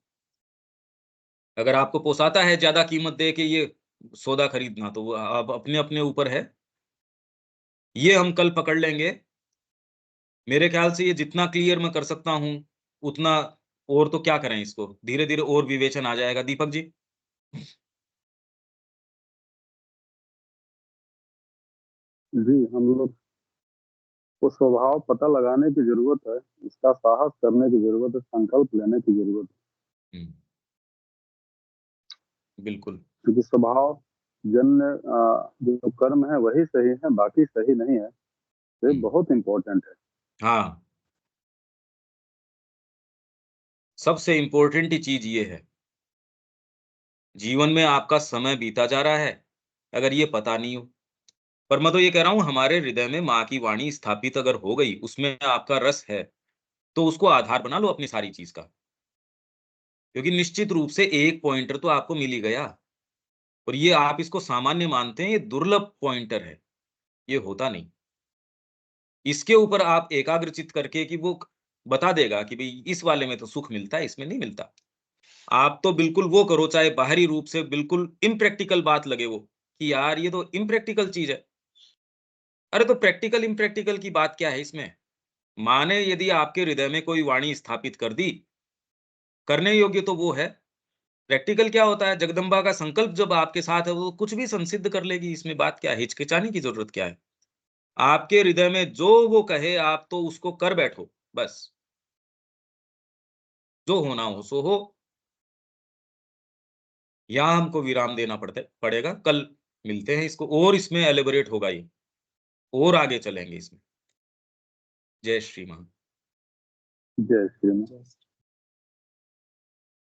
अगर आपको पोसाता है ज़्यादा कीमत दे के ये सौदा खरीदना, तो वो अब अपने-अपने ऊपर है। ये हम कल पकड़ लेंगे। मेरे ख़्याल से ये जितना क्लियर मैं कर सकता हूँ, उतना और तो क्या करें इसको? धीरे-धीरे और विवेचन आ जाएगा। दीपक जी? जी, हम लोग वो स्वभाव पता लगाने की जरूरत है, इसका साहस करने की जरूरत है, संकल्प लेने की जरूरत है। बिल्कुल। क्योंकि स्वभाव जन्य जो कर्म है वही सही है, बाकी सही नहीं है। ये बहुत इंपॉर्टेंट है। हाँ, सबसे इंपॉर्टेंट चीज ये है, जीवन में आपका समय बीता जा रहा है, अगर ये पता नहीं हो। पर मैं तो ये कह रहा हूँ, हमारे हृदय में माँ की वाणी स्थापित अगर हो गई, उसमें आपका रस है, तो उसको आधार बना लो अपनी सारी चीज का। क्योंकि निश्चित रूप से एक पॉइंटर तो आपको मिल ही गया, और ये आप इसको सामान्य मानते हैं, ये दुर्लभ पॉइंटर है, ये होता नहीं। इसके ऊपर आप एकाग्रचित करके कि वो बता देगा कि भाई इस वाले में तो सुख मिलता है, इसमें नहीं मिलता। आप तो बिल्कुल वो करो, चाहे बाहरी रूप से बिल्कुल इम्प्रैक्टिकल बात लगे वो, कि यार ये तो इम्प्रैक्टिकल चीज है। अरे तो प्रैक्टिकल इम्प्रैक्टिकल की बात क्या है इसमें? माँ ने यदि आपके हृदय में कोई वाणी स्थापित कर दी, करने योग्य तो वो है। प्रैक्टिकल क्या होता है? जगदम्बा का संकल्प जब आपके साथ है, वो कुछ भी संसिद्ध कर लेगी, इसमें बात क्या है? हिचकिचाने की जरूरत क्या है? आपके हृदय में जो वो कहे, आप तो उसको कर बैठो, बस। जो होना हो सो हो। यहाँ हमको विराम देना पड़ेगा। कल मिलते हैं, इसको और इसमें एलेबोरेट होगा ये, और आगे चलेंगे इसमें। जय श्री राम। जय श्री राम।